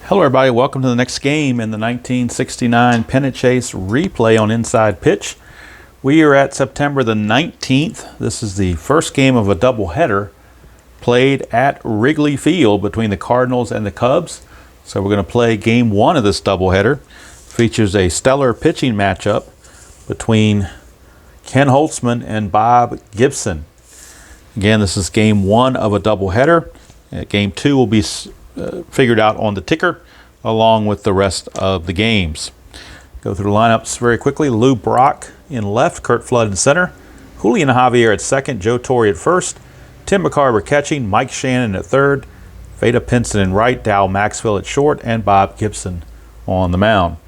Hello everybody, welcome to the next game in the 1969 Pennant Chase replay on Inside Pitch. We are at September the 19th. This is the first game of a doubleheader played at Wrigley Field between the Cardinals and the Cubs. So we're going to play game one of this doubleheader. Features a stellar pitching matchup between Ken Holtzman and Bob Gibson. Again, this is game one of a doubleheader. Game two will be figured out on the ticker along with the rest of the games. Go through the lineups very quickly. Lou Brock in left, Curt Flood in center, Julian Javier at second, Joe Torrey at first, Tim McCarver catching, Mike Shannon at third, Veda Pinson in right, Dow Maxwell at short, and Bob Gibson on the mound.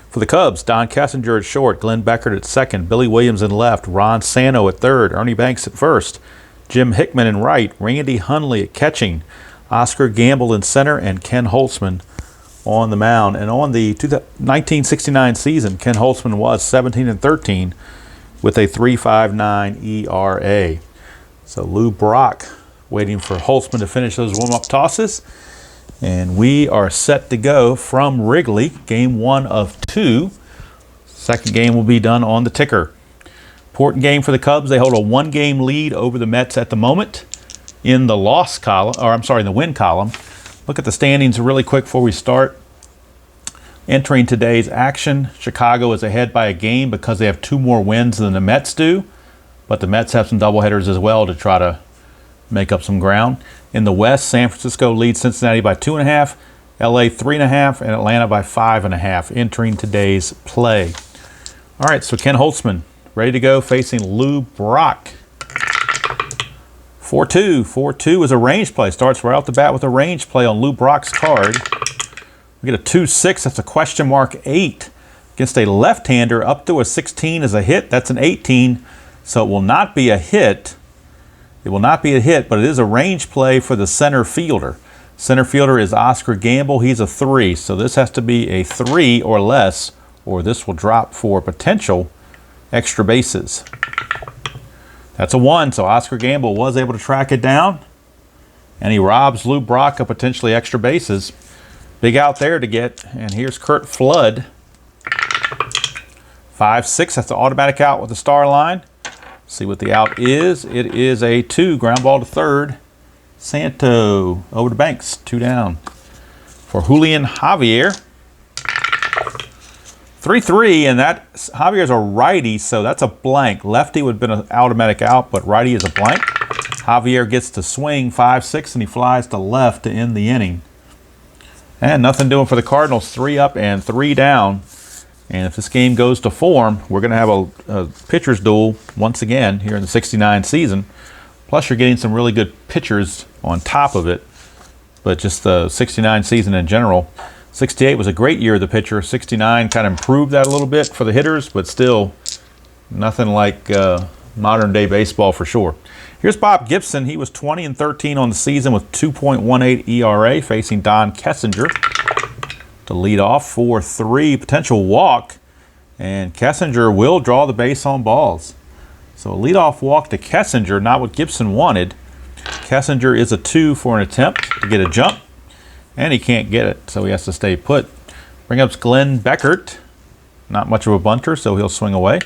For the Cubs, Don Kessinger at short, Glenn Beckert at second, Billy Williams in left, Ron Santo at third, Ernie Banks at first, Jim Hickman in right, Randy Hundley at catching, Oscar Gamble in center, and Ken Holtzman on the mound. And on the 1969 season, Ken Holtzman was 17-13 with a 3.59 ERA. So Lou Brock waiting for Holtzman to finish those warm-up tosses. And we are set to go from Wrigley, game one of two. Second game will be done on the ticker. Important game for the Cubs. They hold a one-game lead over the Mets at the moment. In the loss column, in the win column. Look at the standings really quick before we start. Entering today's action, Chicago is ahead by a game because they have two more wins than the Mets do. But the Mets have some doubleheaders as well to try to make up some ground. In the West, San Francisco leads Cincinnati by 2.5, LA 3.5, and Atlanta by 5.5 entering today's play. All right, so Ken Holtzman ready to go facing Lou Brock. 4-2. 4-2 is a range play. Starts right off the bat with a range play on Lou Brock's card. We get a 2-6. That's a question mark 8. Against a left-hander, up to a 16 is a hit. That's an 18. So it will not be a hit. It will not be a hit, but it is a range play for the center fielder. Center fielder is Oscar Gamble. He's a 3. So this has to be a 3 or less, or this will drop for potential extra bases. That's a 1, so Oscar Gamble was able to track it down, and he robs Lou Brock of potentially extra bases. Big out there to get, and here's Curt Flood. 5-6, that's the automatic out with the star line. See what the out is. It is a 2, ground ball to third. Santo over to Banks, 2 down. For Julian Javier. 3-3, and that Javier's a righty, so that's a blank. Lefty would have been an automatic out, but righty is a blank. Javier gets to swing 5-6, and he flies to left to end the inning. And nothing doing for the Cardinals. 3 up and 3 down. And if this game goes to form, we're going to have a pitcher's duel once again here in the 69 season. Plus, you're getting some really good pitchers on top of it. But just the 69 season in general. 68 was a great year of the pitcher. 69 kind of improved that a little bit for the hitters, but still nothing like modern day baseball for sure. Here's Bob Gibson. He was 20-13 on the season with 2.18 ERA facing Don Kessinger to lead off. 4-3 potential walk, and Kessinger will draw the base on balls. So a leadoff walk to Kessinger, not what Gibson wanted. Kessinger is a 2 for an attempt to get a jump. And he can't get it, so he has to stay put. Bring up Glenn Beckert. Not much of a bunter, so he'll swing away.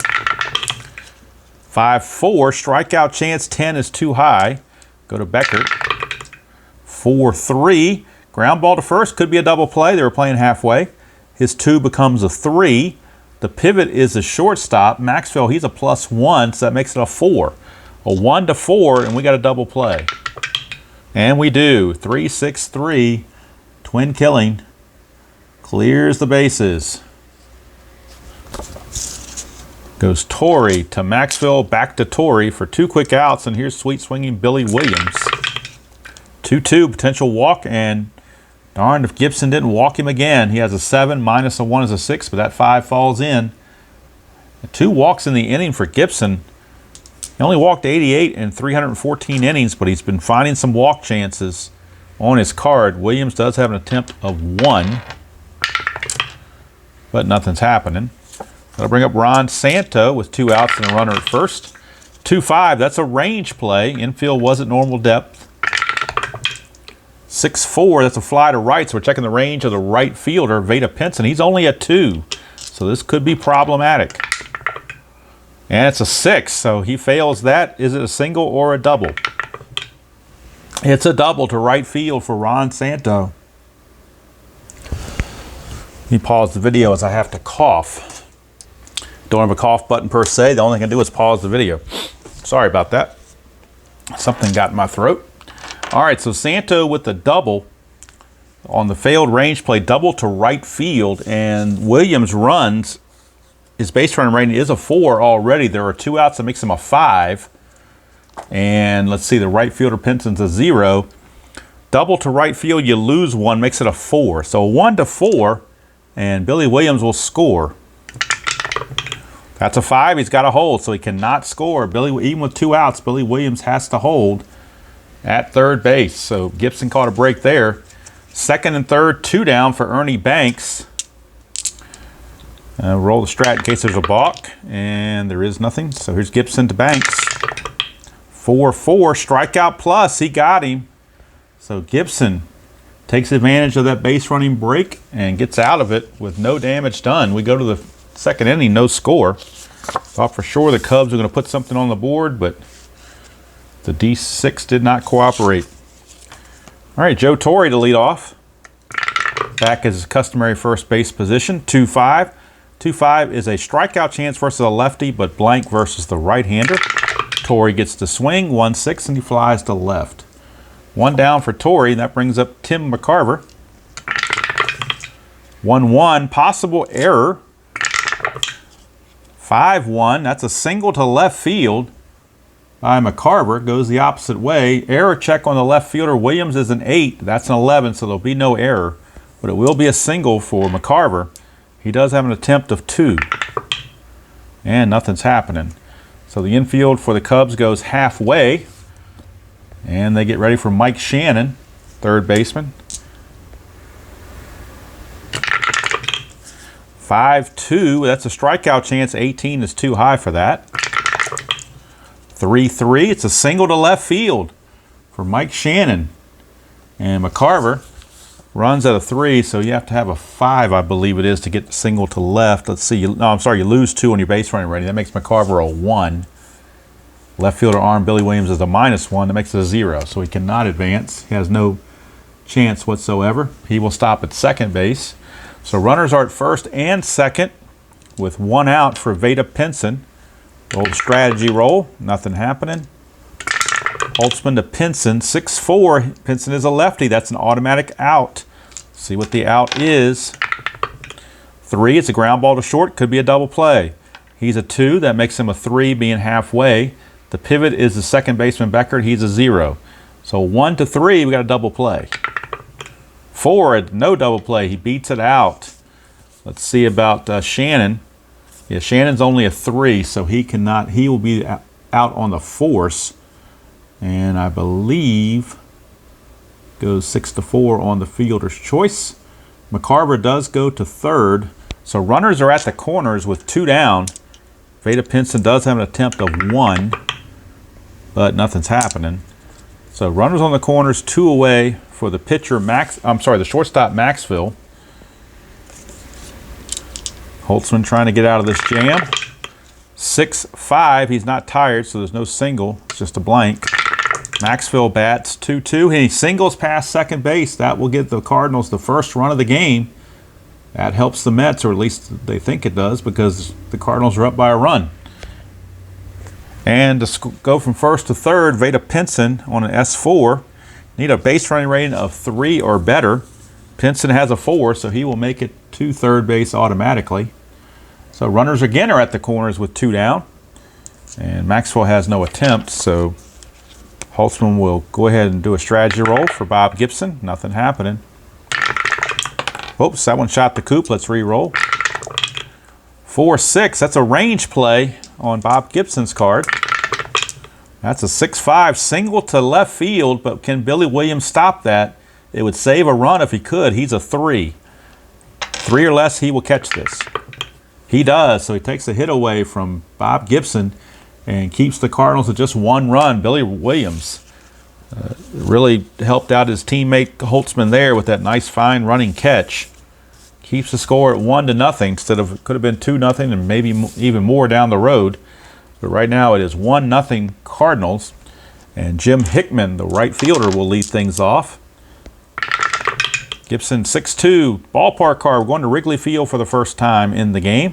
5-4, strikeout chance 10 is too high. Go to Beckert. 4-3, ground ball to first. Could be a double play. They were playing halfway. His 2 becomes a 3. The pivot is a shortstop. Maxwell, he's a +1, so that makes it a 4. A 1-4, and we got a double play. And we do. 3-6-3. Twin killing, clears the bases. Goes Torrey to Maxwell, back to Torrey for 2 quick outs, and here's sweet swinging Billy Williams. 2-2, potential walk, and darn if Gibson didn't walk him again. He has a 7, minus a 1 is a 6, but that 5 falls in. 2 walks in the inning for Gibson. He only walked 88 in 314 innings, but he's been finding some walk chances on his card. Williams does have an attempt of 1, but nothing's happening. That'll bring up Ron Santo with 2 outs and a runner at first. 2-5, that's a range play. Infield was at normal depth. 6-4, that's a fly to right, so we're checking the range of the right fielder, Veda Pinson. He's only a 2, so this could be problematic. And it's a 6, so he fails that. Is it a single or a double? It's a double to right field for Ron Santo. Let me pause the video as I have to cough. Don't have a cough button per se. The only thing I can do is pause the video. Sorry about that. Something got in my throat. All right, so Santo with the double on the failed range play, double to right field, and Williams runs. His base running rating is a 4 already. There are 2 outs that makes him a 5. And let's see, the right fielder Pinson's a 0. Double to right field, you lose 1, makes it a 4. So 1 to 4, and Billy Williams will score. That's a 5. He's got to hold, so he cannot score. Even with 2 outs, Billy Williams has to hold at third base. So Gibson caught a break there. Second and third, 2 down for Ernie Banks. Roll the strat in case there's a balk, and there is nothing. So here's Gibson to Banks. 4-4, strikeout plus. He got him. So Gibson takes advantage of that base running break and gets out of it with no damage done. We go to the second inning, no score. Thought for sure the Cubs were going to put something on the board, but the D6 did not cooperate. All right, Joe Torrey to lead off. Back as his customary first base position, 2-5. 2-5 is a strikeout chance versus a lefty, but blank versus the right-hander. Torrey gets to swing, 1-6, and he flies to left. 1 down for Torrey, and that brings up Tim McCarver. 1-1, possible error. 5-1, that's a single to left field by McCarver. Goes the opposite way. Error check on the left fielder. Williams is an 8. That's an 11, so there'll be no error. But it will be a single for McCarver. He does have an attempt of 2. And nothing's happening. So the infield for the Cubs goes halfway. And they get ready for Mike Shannon, third baseman. 5-2, that's a strikeout chance. 18 is too high for that. 3-3, it's a single to left field for Mike Shannon. And McCarver runs at a 3, so you have to have a 5, I believe it is, to get the single to left. Let's see, you lose 2 on your base running rating. That makes McCarver a 1. Left fielder arm, Billy Williams is a -1. That makes it a 0, so he cannot advance. He has no chance whatsoever. He will stop at second base. So runners are at first and second with 1 out for Veda Pinson. Old strategy roll, nothing happening. Holtzman to Pinson, 6-4. Pinson is a lefty. That's an automatic out. See what the out is. 3, it's a ground ball to short. Could be a double play. He's a 2. That makes him a 3, being halfway. The pivot is the second baseman Beckert. He's a 0. So 1 to 3, we got a double play. 4, no double play. He beats it out. Let's see about Shannon. Yeah, Shannon's only a 3, so he cannot. He will be out on the force, and I believe goes 6-4 on the fielder's choice. McCarver does go to third. So runners are at the corners with 2 down. Veda Pinson does have an attempt of 1, but nothing's happening. So runners on the corners, 2 away for the pitcher, the shortstop Maxville. Holtzman trying to get out of this jam. 6-5, he's not tired, so there's no single. It's just a blank. Maxville bats 2-2, and he singles past second base. That will give the Cardinals the first run of the game. That helps the Mets, or at least they think it does, because the Cardinals are up by a run. And to go from first to third, Veda Pinson on an S4. Need a base running rating of 3 or better. Pinson has a 4, so he will make it to third base automatically. So runners again are at the corners with 2 down. And Maxwell has no attempts, so Holtzman will go ahead and do a strategy roll for Bob Gibson. Nothing happening. Oops, that one shot the coop. Let's re-roll. 4-6, that's a range play on Bob Gibson's card. That's a 6-5 single to left field, but can Billy Williams stop that? It would save a run if he could. He's a 3. 3 or less, he will catch this. He does, so he takes a hit away from Bob Gibson and keeps the Cardinals at just 1 run. Billy Williams Really helped out his teammate Holtzman there with that nice fine running catch. Keeps the score at 1-0 instead of, could have been 2-0 and maybe even more down the road. But right now it is 1-0 Cardinals. And Jim Hickman, the right fielder, will lead things off. Gibson 6-2. Ballpark card. We're going to Wrigley Field for the first time in the game.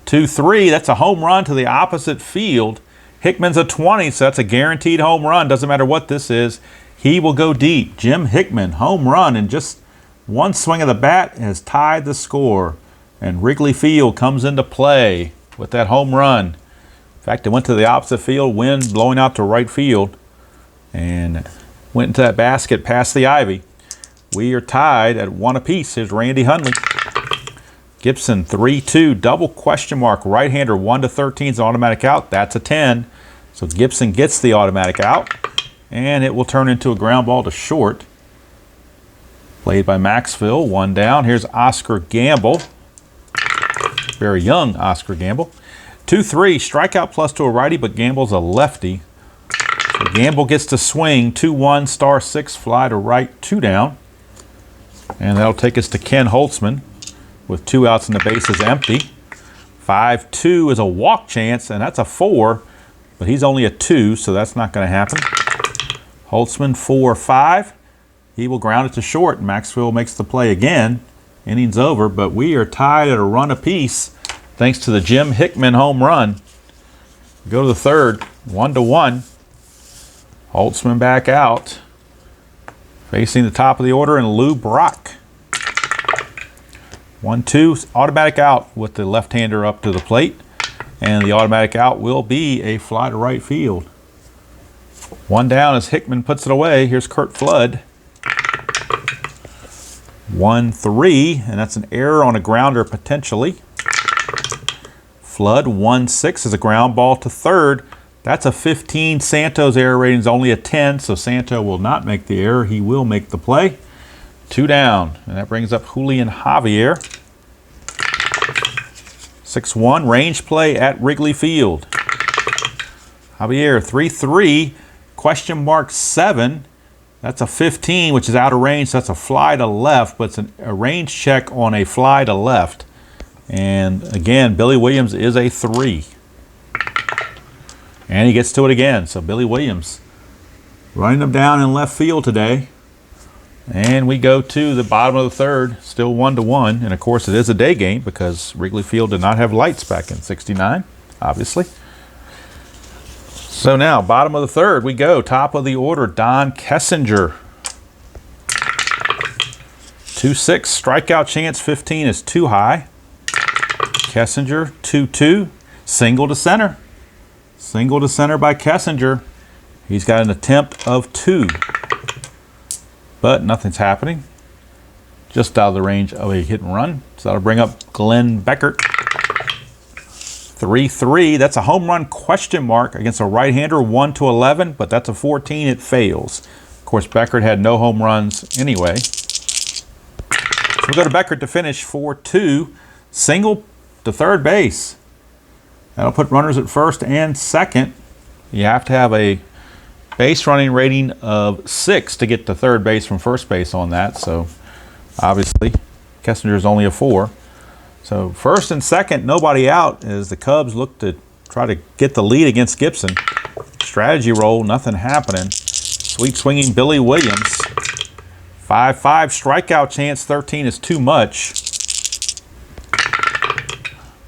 2-3. That's a home run to the opposite field. Hickman's a 20, so that's a guaranteed home run. Doesn't matter what this is. He will go deep. Jim Hickman, home run, and just one swing of the bat has tied the score. And Wrigley Field comes into play with that home run. In fact, it went to the opposite field, wind blowing out to right field, and went into that basket past the ivy. We are tied at 1 apiece. Here's Randy Hundley. Gibson 3-2, double question mark, right-hander 1-13 is an automatic out. That's a 10. So Gibson gets the automatic out, and it will turn into a ground ball to short. Played by Maxville, 1 down. Here's Oscar Gamble. Very young Oscar Gamble. 2-3, strikeout plus to a righty, but Gamble's a lefty. So Gamble gets to swing, 2-1, star 6, fly to right, 2 down. And that'll take us to Ken Holtzman with 2 outs and the base is empty. 5-2 is a walk chance, and that's a 4, but he's only a 2, so that's not going to happen. Holtzman 4-5. He will ground it to short. Maxwell makes the play again. Innings over, but we are tied at a run apiece thanks to the Jim Hickman home run. Go to the third, 1-1. Holtzman back out. Facing the top of the order and Lou Brock. 1-2, automatic out with the left-hander up to the plate. And the automatic out will be a fly to right field. 1 down as Hickman puts it away. Here's Kurt Flood. 1-3, and that's an error on a grounder potentially. Flood 1-6 is a ground ball to third. That's a 15. Santo's error rating is only a 10, so Santo will not make the error. He will make the play. 2 down, and that brings up Julian Javier. 6-1, range play at Wrigley Field. Javier 3-3, question mark 7. That's a 15, which is out of range, so that's a fly to left, but it's a range check on a fly to left. And again, Billy Williams is a 3. And he gets to it again, so Billy Williams running them down in left field today. And we go to the bottom of the third, still 1-1. And of course, it is a day game because Wrigley Field did not have lights back in '69, obviously. So now, bottom of the third, we go. Top of the order, Don Kessinger. 2-6, strikeout chance 15 is too high. Kessinger, 2-2, single to center. Single to center by Kessinger. He's got an attempt of 2. But nothing's happening. Just out of the range of a hit and run. So that'll bring up Glenn Beckert. 3-3. That's a home run question mark against a right-hander, 1-11, but that's a 14. It fails. Of course, Beckert had no home runs anyway. So we'll go to Beckert to finish 4-2. Single to third base. That'll put runners at first and second. You have to have a base running rating of 6 to get to third base from first base on that. So obviously, Kessinger is only a 4. So first and second, nobody out as the Cubs look to try to get the lead against Gibson. Strategy roll, nothing happening. Sweet swinging Billy Williams. 5-5, strikeout chance 13 is too much.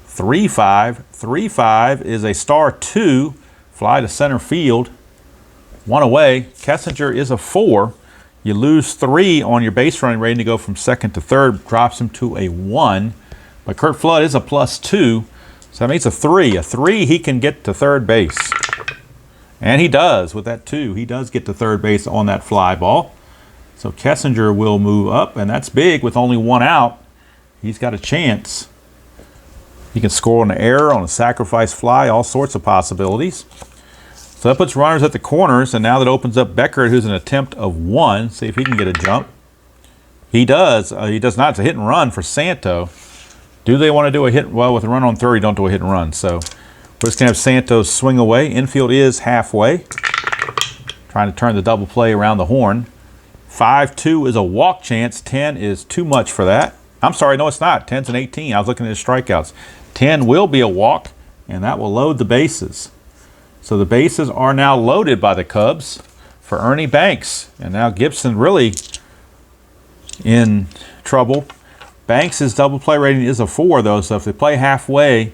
3-5. 3-5 is a star 2. Fly to center field. 1 away. Kessinger is a 4. You lose 3 on your base running rating to go from second to third. Drops him to a 1. But Kurt Flood is a +2. So that makes a 3. A 3, he can get to third base. And he does with that 2. He does get to third base on that fly ball. So Kessinger will move up, and that's big with only 1 out. He's got a chance. He can score on an error, on a sacrifice fly, all sorts of possibilities. So that puts runners at the corners, and now that opens up Beckert, who's an attempt of 1. See if he can get a jump. He does. He does not. It's a hit and run for Santo. Do they want to do a hit? Well, with a run on third, you don't do a hit and run. So we're just going to have Santos swing away. Infield is halfway. trying to turn the double play around the horn. 5-2 is a walk chance. 10 is too much for that. I'm sorry, no, it's not. 10's an 18. I was looking at his strikeouts. 10 will be a walk, and that will load the bases. So the bases are now loaded by the Cubs for Ernie Banks. And now Gibson really in trouble. Banks' double play rating is a 4, though, so if they play halfway,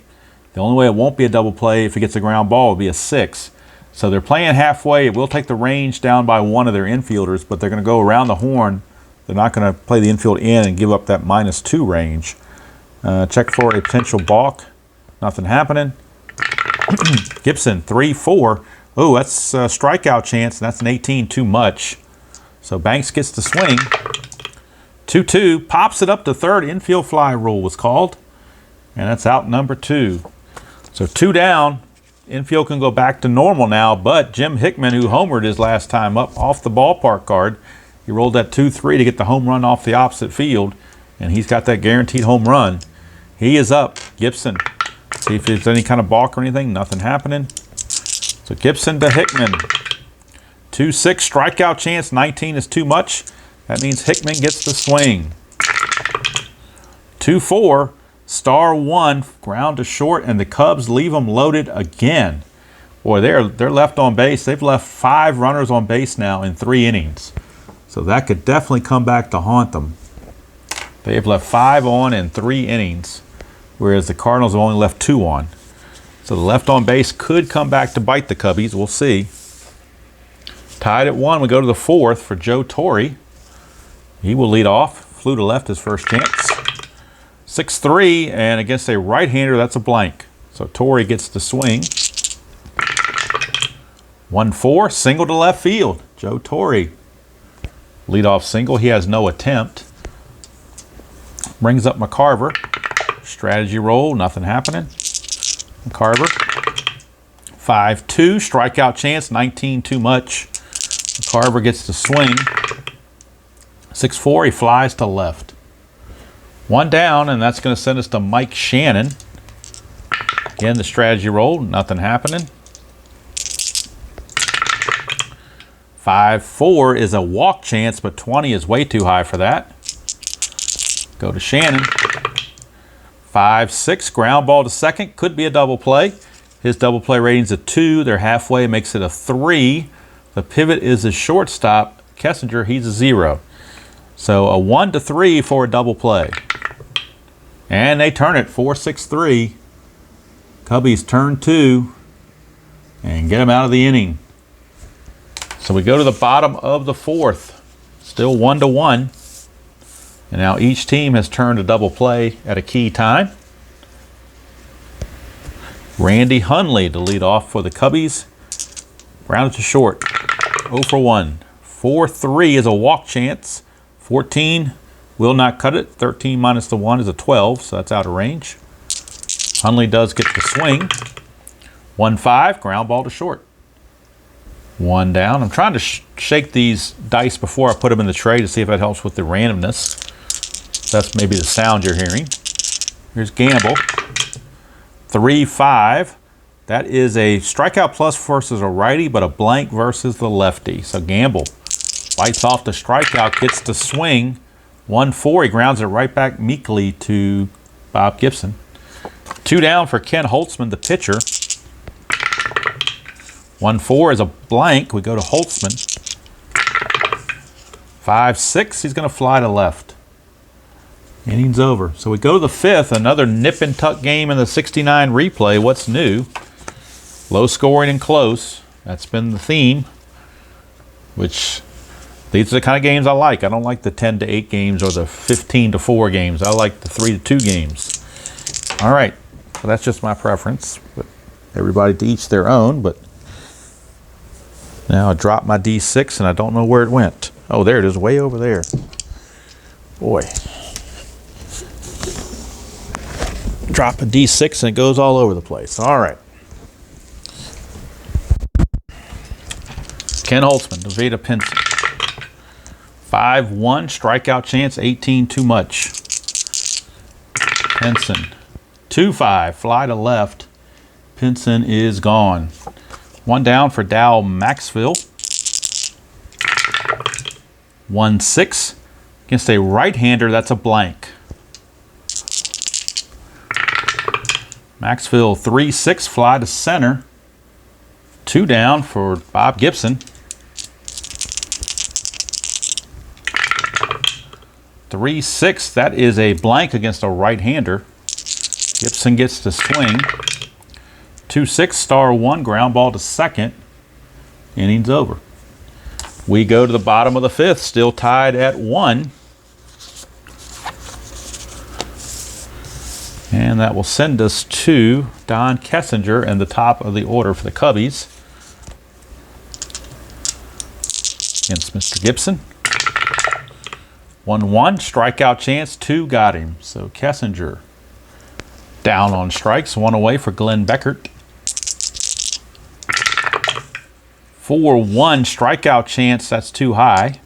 the only way it won't be a double play if he gets a ground ball will be a 6. So they're playing halfway. It will take the range down by one of their infielders, but they're going to go around the horn. They're not going to play the infield in and give up that -2 range. Check for a potential balk. Nothing happening. Gibson, 3-4. Oh, that's a strikeout chance, and that's an 18, too much. So Banks gets the swing. 2-2, pops it up to third. Infield fly rule was called, and that's out number 2. So 2 down. Infield can go back to normal now, but Jim Hickman, who homered his last time up off the ballpark card, he rolled that 2-3 to get the home run off the opposite field, and he's got that guaranteed home run. He is up. Gibson. See if there's any kind of balk or anything. Nothing happening. So Gibson to Hickman. 2-6, strikeout chance. 19 is too much. That means Hickman gets the swing. 2-4. Star 1, ground to short, and the Cubs leave them loaded again. Boy, they're left on base. They've left 5 runners on base now in 3 innings. So that could definitely come back to haunt them. They have left 5 on in 3 innings, whereas the Cardinals have only left 2 on. So the left on base could come back to bite the Cubbies. We'll see. Tied at 1, we go to the 4th for Joe Torrey. He will lead off. Flew to left his first chance. 6-3, and against a right-hander, that's a blank. So Torrey gets the swing. 1-4, single to left field. Joe Torrey. Leadoff single. He has no attempt. Brings up McCarver. Strategy roll, nothing happening. McCarver. 5-2, strikeout chance, 19 too much. McCarver gets the swing. 6-4, he flies to left. 1 down, and that's going to send us to Mike Shannon. Again, the strategy roll, nothing happening. 5-4 is a walk chance, but 20 is way too high for that. Go to Shannon. 5-6, ground ball to second. Could be a double play. His double play rating's a 2. They're halfway, makes it a 3. The pivot is his shortstop, Kessinger. He's a 0. So a 1-3 for a double play. And they turn it 4-6-3. Cubbies turn 2 and get him out of the inning. So we go to the bottom of the 4th. Still 1-1. And now each team has turned a double play at a key time. Randy Hundley to lead off for the Cubbies. Grounded to short. 0 for 1. 4-3 is a walk chance. 14 will not cut it. 13 minus the 1 is a 12, so that's out of range. Hundley does get the swing. 1-5, ground ball to short. 1 down. I'm trying to shake these dice before I put them in the tray to see if that helps with the randomness. That's maybe the sound you're hearing. Here's Gamble. 3-5. That is a strikeout plus versus a righty, but a blank versus the lefty. So Gamble bites off the strikeout, gets the swing. 1-4, he grounds it right back meekly to Bob Gibson. 2 down for Ken Holtzman, the pitcher. 1-4 is a blank. We go to Holtzman. 5-6, he's going to fly to left. Inning's over. So we go to the 5th, another nip and tuck game in the 69 replay. What's new? Low scoring and close. That's been the theme, which these are the kind of games I like. I don't like the 10-8 games or the 15-4 games. I like the 3-2 games. All right, so that's just my preference. But everybody to each their own. But now I dropped my D6 and I don't know where it went. Oh, there it is, way over there. Boy. Drop a D6 and it goes all over the place. All right. Ken Holtzman, the Veda Pinson. 5-1, strikeout chance, 18 too much. Pinson. 2-5, fly to left. Pinson is gone. 1 down for Dow Maxfield. 1-6. Against a right-hander, that's a blank. Maxfield 3-6, fly to center. 2 down for Bob Gibson. 3-6, that is a blank against a right-hander. Gibson gets to swing. 2-6, star 1, ground ball to second. Innings over. We go to the bottom of the 5th, still tied at 1. And that will send us to Don Kessinger in the top of the order for the Cubbies. Against Mr. Gibson. 1-1, strikeout chance, 2 got him. So Kessinger down on strikes, 1 away for Glenn Beckert. 4-1, strikeout chance, that's too high.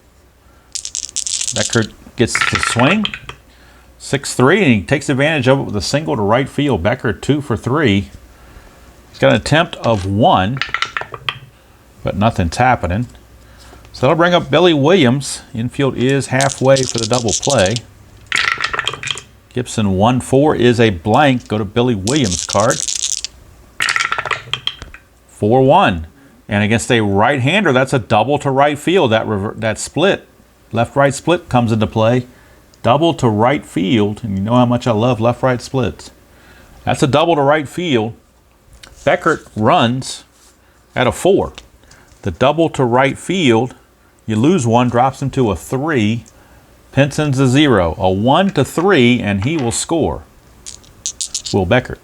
Beckert gets to swing. 6-3, and he takes advantage of it with a single to right field. Beckert 2 for 3. He's got an attempt of 1, but nothing's happening. So that'll bring up Billy Williams. Infield is halfway for the double play. Gibson 1-4 is a blank. Go to Billy Williams' card. 4-1. And against a right-hander, that's a double to right field. That split, left-right split comes into play. Double to right field, and you know how much I love left-right splits. That's a double to right field. Beckert runs at a 4. The double to right field, you lose 1, drops him to a 3. Pinson's a 0. A 1 to 3, and he will score. Will Beckert.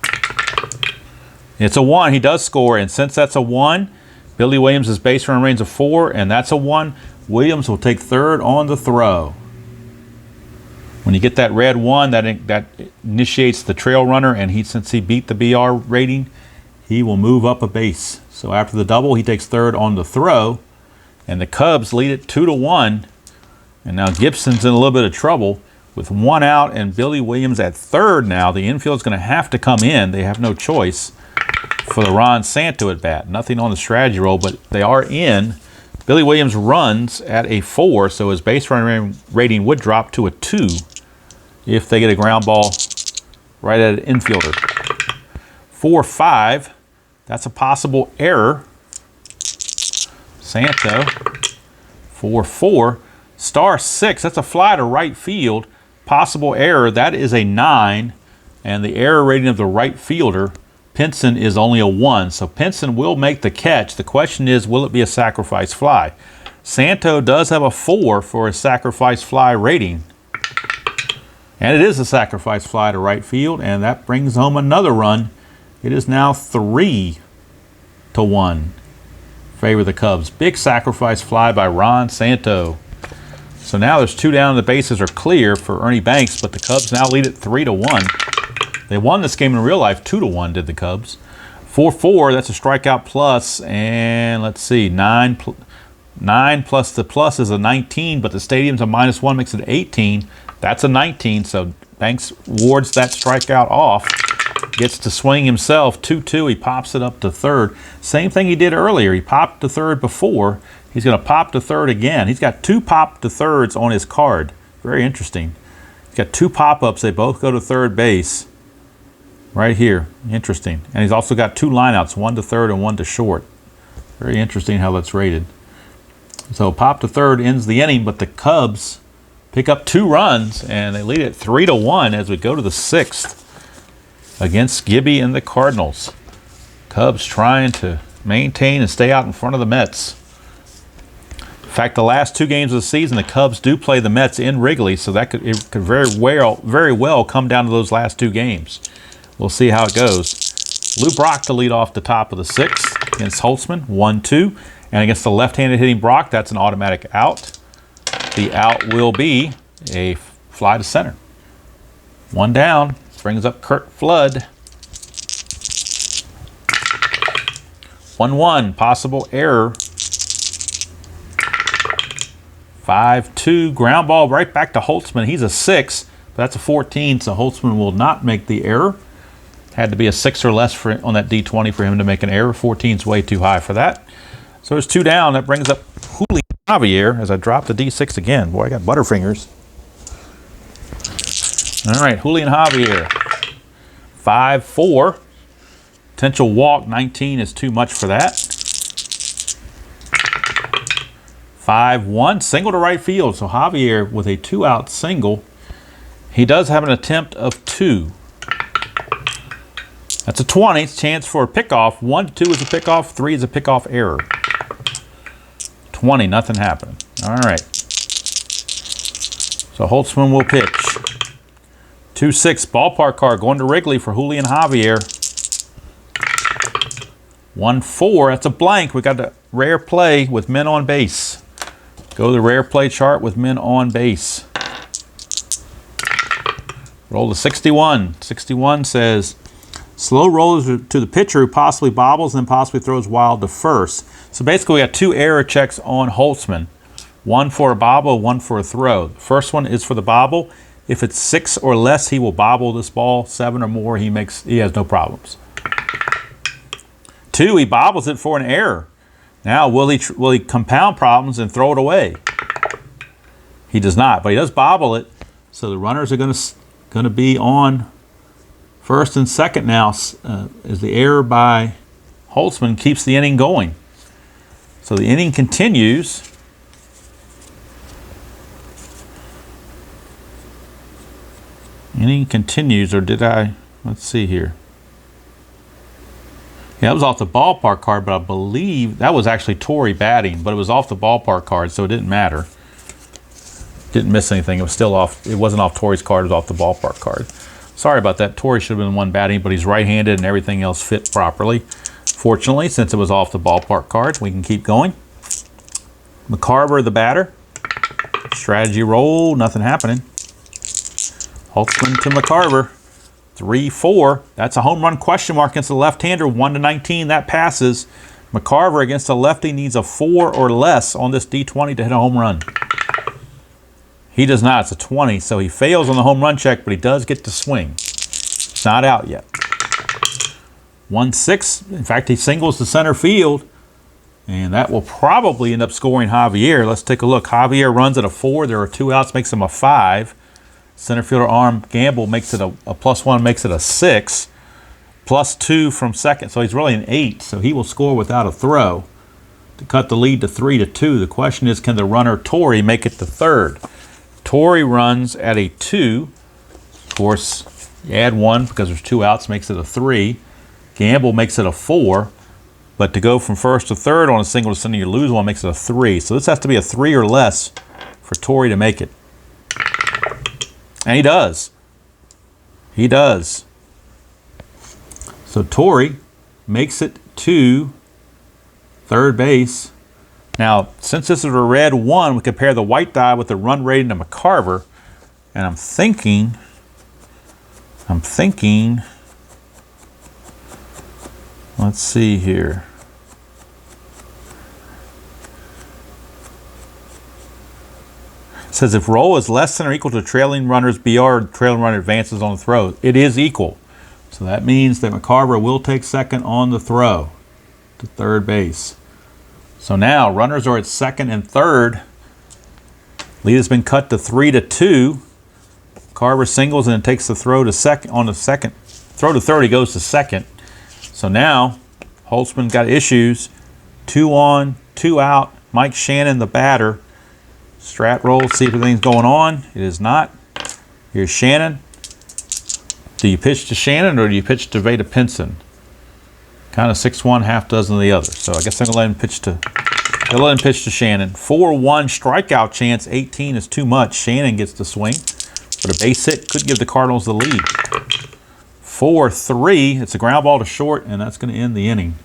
It's a 1. He does score, and since that's a 1, Billy Williams' base run range of 4, and that's a 1. Williams will take third on the throw. When you get that red 1, that initiates the trail runner, and since he beat the BR rating, he will move up a base. So after the double, he takes third on the throw, and the Cubs lead it 2-1. And now Gibson's in a little bit of trouble with 1 out and Billy Williams at third now. The infield's going to have to come in. They have no choice for the Ron Santo at bat. Nothing on the strategy roll, but they are in. Billy Williams runs at a 4, so his base running rating would drop to a 2 if they get a ground ball right at an infielder. 4-5, that's a possible error. Santo, 4-4. Star 6, that's a fly to right field. Possible error, that is a 9. And the error rating of the right fielder, Pinson, is only a 1. So Pinson will make the catch. The question is, will it be a sacrifice fly? Santo does have a 4 for his sacrifice fly rating. And it is a sacrifice fly to right field, and that brings home another run. It is now 3-1. Favor the Cubs. Big sacrifice fly by Ron Santo. So now there's 2 down, and the bases are clear for Ernie Banks, but the Cubs now lead it 3-1. They won this game in real life 2-1, did the Cubs. 4-4, that's a strikeout plus, and let's see, 9 plus the plus is a 19, but the stadium's a -1, makes it 18. That's a 19, so Banks wards that strikeout off. Gets to swing himself, 2-2, he pops it up to third. Same thing he did earlier, he popped to third before. He's going to pop to third again. He's got 2 pop to thirds on his card. Very interesting. He's got 2 pop-ups, they both go to third base. Right here, interesting. And he's also got 2 lineouts, 1 to third and 1 to short. Very interesting how that's rated. So pop to third ends the inning, but the Cubs pick up 2 runs, and they lead it 3-1 as we go to the 6th against Gibby and the Cardinals. Cubs trying to maintain and stay out in front of the Mets. In fact, the last 2 games of the season, the Cubs do play the Mets in Wrigley, so it could very well come down to those last 2 games. We'll see how it goes. Lou Brock to lead off the top of the 6th against Holtzman, 1-2. And against the left-handed hitting Brock, that's an automatic out. The out will be a fly to center. 1 down, brings up Kurt Flood. 1-1, possible error. 5-2, ground ball right back to Holtzman. He's a 6, but that's a 14, so Holtzman will not make the error. Had to be a 6 or less on that D20 for him to make an error. 14's way too high for that. So there's 2 down. That brings up Julio. Javier as I drop the D6 again. Boy, I got butterfingers. All right, Julian Javier. 5-4. Potential walk. 19 is too much for that. 5-1. Single to right field. So Javier with a 2-out single. He does have an attempt of 2. That's a 20. Chance for a pickoff. 1-2 is a pickoff. 3 is a pickoff error. 20. Nothing happened. All right. So Holtzman will pitch. 2-6 ballpark card going to Wrigley for Julian Javier. 1-4. That's a blank. We got the rare play with men on base. Go to the rare play chart with men on base. Roll to 61. 61 says, slow rollers to the pitcher who possibly bobbles and then possibly throws wild to first. So basically we got 2 error checks on Holtzman. 1 for a bobble, 1 for a throw. The first one is for the bobble. If it's 6 or less, he will bobble this ball. 7 or more, he has no problems. 2, he bobbles it for an error. Now, will he compound problems and throw it away? He does not, but he does bobble it. So the runners are going to be on first and second now, as the error by Holtzman keeps the inning going. So the inning continues. Inning continues, or did I? Let's see here. Yeah, that was off the ballpark card, but I believe that was actually Torrey batting, but it was off the ballpark card, so it didn't matter. Didn't miss anything. It was still off. It wasn't off Torrey's card. It was off the ballpark card. Sorry about that. Torrey should have been the one batting, but he's right-handed and everything else fit properly. Fortunately, since it was off the ballpark card, we can keep going. McCarver, the batter. Strategy roll. Nothing happening. Holtzman to McCarver. 3-4. That's a home run question mark against the left-hander. 1-19. That passes. McCarver against a lefty needs a 4 or less on this D20 to hit a home run. He does not. It's a 20, so he fails on the home run check, but he does get to swing. It's not out yet. 1-6. In fact, he singles to center field, and that will probably end up scoring Javier. Let's take a look. Javier runs at a 4. There are 2 outs, makes him a 5. Center fielder arm gamble makes it a +1, makes it a 6. +2 from second, so he's really an 8. So he will score without a throw to cut the lead to 3-2. The question is, can the runner Torrey make it to third? Torrey runs at a 2. Of course, you add 1 because there's 2 outs, makes it a 3. Gamble makes it a 4. But to go from first to third on a single to center, you lose 1, makes it a 3. So this has to be a 3 or less for Torrey to make it. And he does. He does. So Torrey makes it to third base. Now, since this is a red 1, we compare the white die with the run rating to McCarver. And I'm thinking, let's see here. It says if roll is less than or equal to trailing runner's BR, the trailing runner advances on the throw. It is equal. So that means that McCarver will take second on the throw to third base. So now runners are at second and third. Lead has been cut to 3-2. Carver singles and then takes the throw to second on the second. Throw to third, he goes to second. So now Holtzman got issues. 2 on, 2 out. Mike Shannon, the batter. Strat roll, see if everything's going on. It is not. Here's Shannon. Do you pitch to Shannon or do you pitch to Veda Pinson? Kind of 6-1, half dozen of the other. So I guess I'm gonna let him pitch to Shannon. 4-1 strikeout chance. 18 is too much. Shannon gets the swing, but a base hit could give the Cardinals the lead. 4-3. It's a ground ball to short, and that's going to end the inning.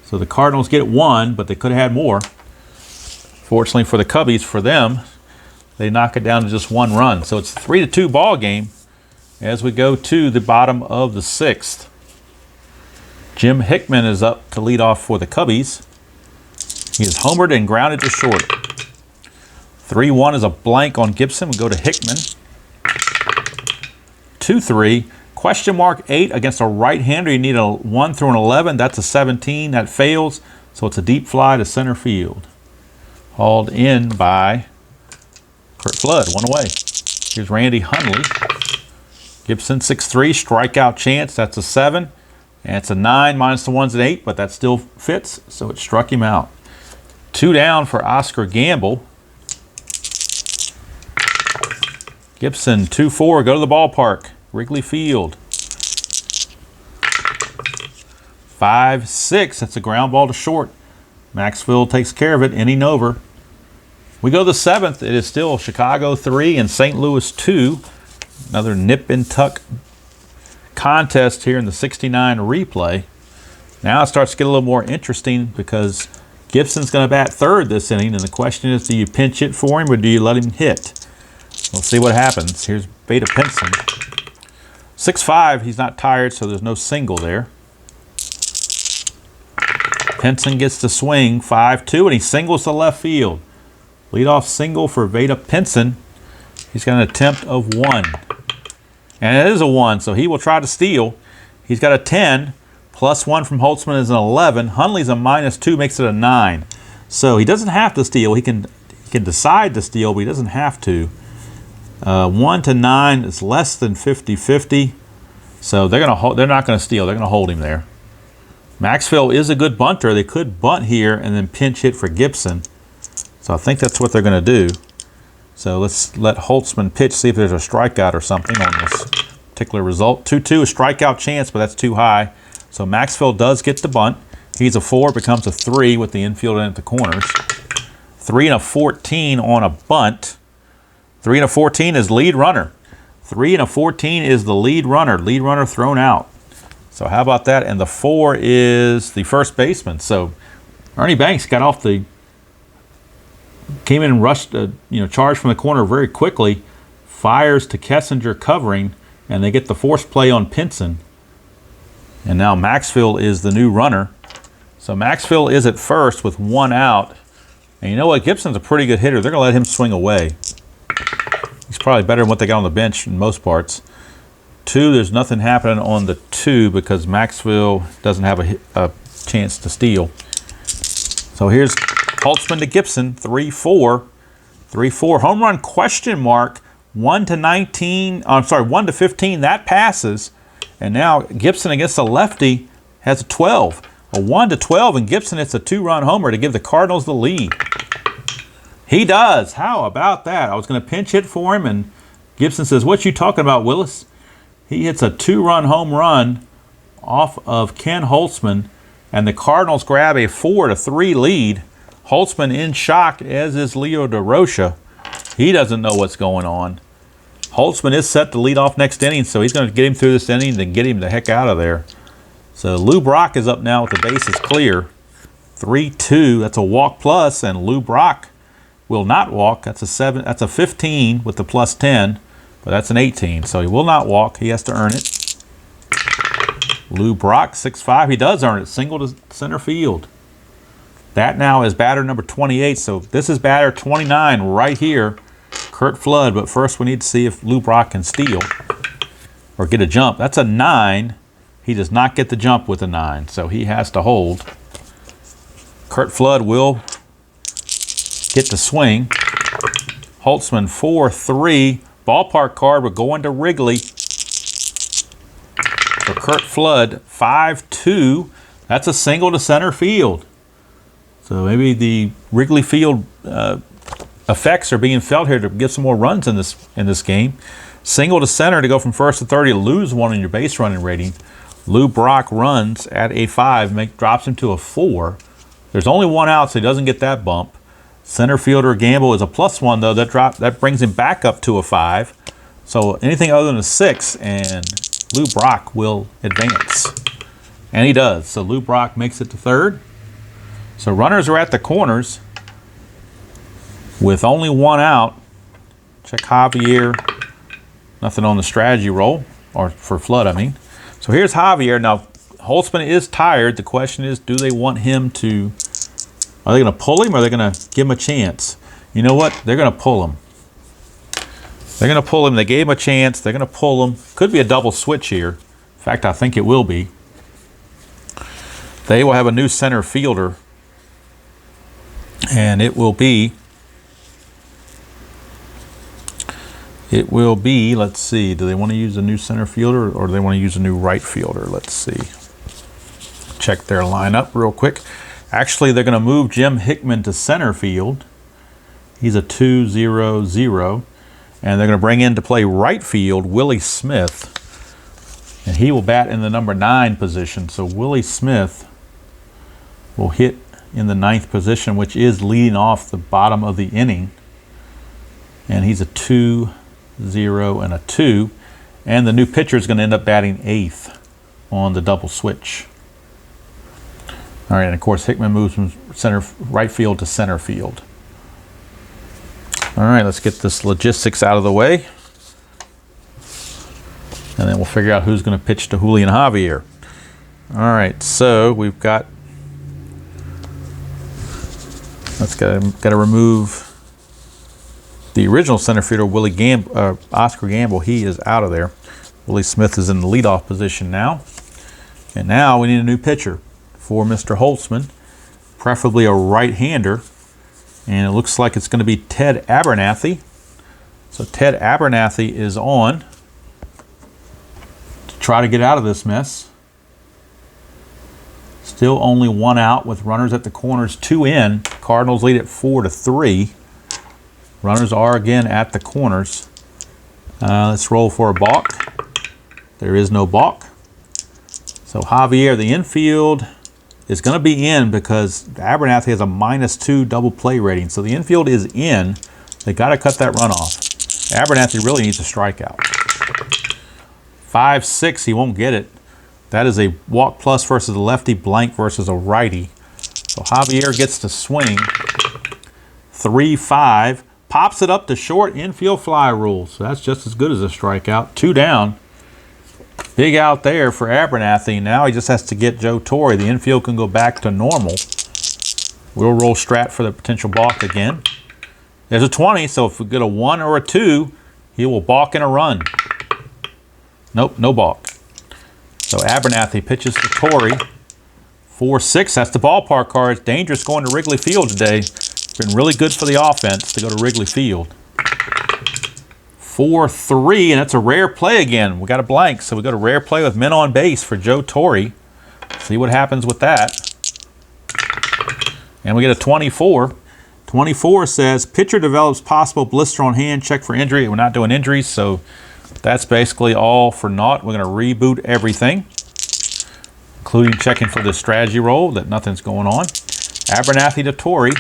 So the Cardinals get 1, but they could have had more. Fortunately for the Cubbies, for them, they knock it down to just 1 run. So it's a 3-2 ball game as we go to the bottom of the 6th. Jim Hickman is up to lead off for the Cubbies. He is homered and grounded to short. 3-1 is a blank on Gibson. We go to Hickman. 2-3. Question mark 8 against a right-hander. You need a 1 through an 11. That's a 17. That fails. So it's a deep fly to center field. Hauled in by Curt Flood, 1 away. Here's Randy Hundley. Gibson 6-3, strikeout chance. That's a 7. And it's a 9 minus the 1's an 8, but that still fits, so it struck him out. 2 down for Oscar Gamble. Gibson 2-4, go to the ballpark. Wrigley Field. 5-6, that's a ground ball to short. Maxfield takes care of it, inning over. We go to the 7th. It is still Chicago 3 and St. Louis 2. Another nip and tuck contest here in the 69 replay. Now it starts to get a little more interesting because Gibson's going to bat third this inning, and the question is, do you pinch hit for him or do you let him hit? We'll see what happens. Here's Veda Pinson. 6-5, he's not tired, so there's no single there. Pinson gets to swing 5-2, and he singles to left field. Leadoff single for Veda Pinson. He's got an attempt of 1. And it is a 1, so he will try to steal. He's got a 10. Plus 1 from Holtzman is an 11. Hundley's a -2, makes it a 9. So he doesn't have to steal. He can decide to steal, but he doesn't have to. 1 to 9 is less than 50-50. So they're not going to steal. They're going to hold him there. Maxfield is a good bunter. They could bunt here and then pinch hit for Gibson. So I think that's what they're going to do. So let's let Holtzman pitch, see if there's a strikeout or something on this particular result. 2-2, a strikeout chance, but that's too high. So Maxfield does get the bunt. He's a 4, becomes a 3 with the infield in at the corners. 3 and a 14 on a bunt. 3 and a 14 is lead runner. 3 and a 14 is the lead runner. Lead runner thrown out. So how about that? And the 4 is the first baseman. So Ernie Banks got off the, came in and rushed, charged from the corner very quickly, fires to Kessinger covering, and they get the force play on Pinson. And now Maxfield is the new runner. So Maxfield is at first with 1 out. And you know what? Gibson's a pretty good hitter. They're going to let him swing away. He's probably better than what they got on the bench in most parts. 2, there's nothing happening on the 2 because Maxfield doesn't have a chance to steal. So here's Holtzman to Gibson, 3-4. 3-4. Home run question mark. 1 to 19. I'm sorry, 1 to 15. That passes. And now Gibson against the lefty has a 12. A 1 to 12, and Gibson hits a 2-run homer to give the Cardinals the lead. He does. How about that? I was going to pinch hit for him, and Gibson says, "What you talking about, Willis?" He hits a 2-run home run off of Ken Holtzman, and the Cardinals grab a 4-3 lead. Holtzman in shock, as is Leo DeRocha. He doesn't know what's going on. Holtzman is set to lead off next inning, so he's going to get him through this inning and get him the heck out of there. So Lou Brock is up now with the bases clear. 3-2, that's a walk plus, and Lou Brock will not walk. That's a 7. That's a 15 with the plus 10, but that's an 18. So he will not walk. He has to earn it. Lou Brock, 6'5". He does earn it. Single to center field. That now is batter number 28. So this is batter 29 right here. Curt Flood. But first we need to see if Lou Brock can steal or get a jump. That's a 9. He does not get the jump with a 9. So he has to hold. Curt Flood will get the swing. Holtzman 4-3. Ballpark card. We're going to Wrigley. For Curt Flood, 5-2. That's a single to center field. So maybe the Wrigley Field effects are being felt here to get some more runs in this game. Single to center to go from first to third. You lose 1 in your base running rating. Lou Brock runs at a 5, drops him to a 4. There's only 1 out, so he doesn't get that bump. Center fielder Gamble is a +1 though. That brings him back up to a 5. So anything other than a 6, and Lou Brock will advance. And he does. So Lou Brock makes it to third. So runners are at the corners with only 1 out. Check Javier. Nothing on the strategy roll, or for Flood, I mean. So here's Javier. Now, Holtzman is tired. The question is, do they want him to, are they going to pull him or are they going to give him a chance? You know what? They're going to pull him. They're going to pull him. They gave him a chance. They're going to pull him. Could be a double switch here. In fact, I think it will be. They will have a new center fielder And it will be, let's see, do they want to use a new center fielder or do they want to use a new right fielder? Let's see. Check their lineup real quick. Actually, they're going to move Jim Hickman to center field. He's a 2-0-0. And they're going to bring in to play right field Willie Smith. And he will bat in the number 9 position. So Willie Smith will hit in the 9th position, which is leading off the bottom of the inning. And he's a 2-0 and a 2. And the new pitcher is going to end up batting 8th on the double switch. All right, and of course Hickman moves from right field to center field. All right, let's get this logistics out of the way. And then we'll figure out who's going to pitch to Julian Javier. All right, so we've got, let's got to remove the original center fielder, Oscar Gamble. He is out of there. Willie Smith is in the leadoff position now. And now we need a new pitcher for Mr. Holtzman, preferably a right-hander. And it looks like it's going to be Ted Abernathy. So Ted Abernathy is on to try to get out of this mess. Still only 1 out with runners at the corners, 2 in. Cardinals lead at 4-3. Runners are again at the corners. Let's roll for a balk. There is no balk. So Javier, the infield, is going to be in because Abernathy has a -2 double play rating. So the infield is in. They got to cut that runoff. Abernathy really needs a strikeout. 5-6, he won't get it. That is a walk plus versus a lefty, blank versus a righty. So Javier gets to swing. 3-5, pops it up to short, infield fly rule. So that's just as good as a strikeout. 2 down. Big out there for Abernathy. Now he just has to get Joe Torrey. The infield can go back to normal. We'll roll Strat for the potential balk again. There's a 20, so if we get a 1 or a 2, he will balk in a run. Nope, no balk. So Abernathy pitches to Torrey. 4-6, that's the ballpark card. It's dangerous going to Wrigley Field today. It's been really good for the offense to go to Wrigley Field. 4-3, and that's a rare play again. We got a blank, so we got a rare play with men on base for Joe Torrey. See what happens with that. And we get a 24. 24 says, pitcher develops possible blister on hand, check for injury. We're not doing injuries, so that's basically all for naught. We're going to reboot everything, including checking for the strategy roll, that nothing's going on. Abernathy to Torrey.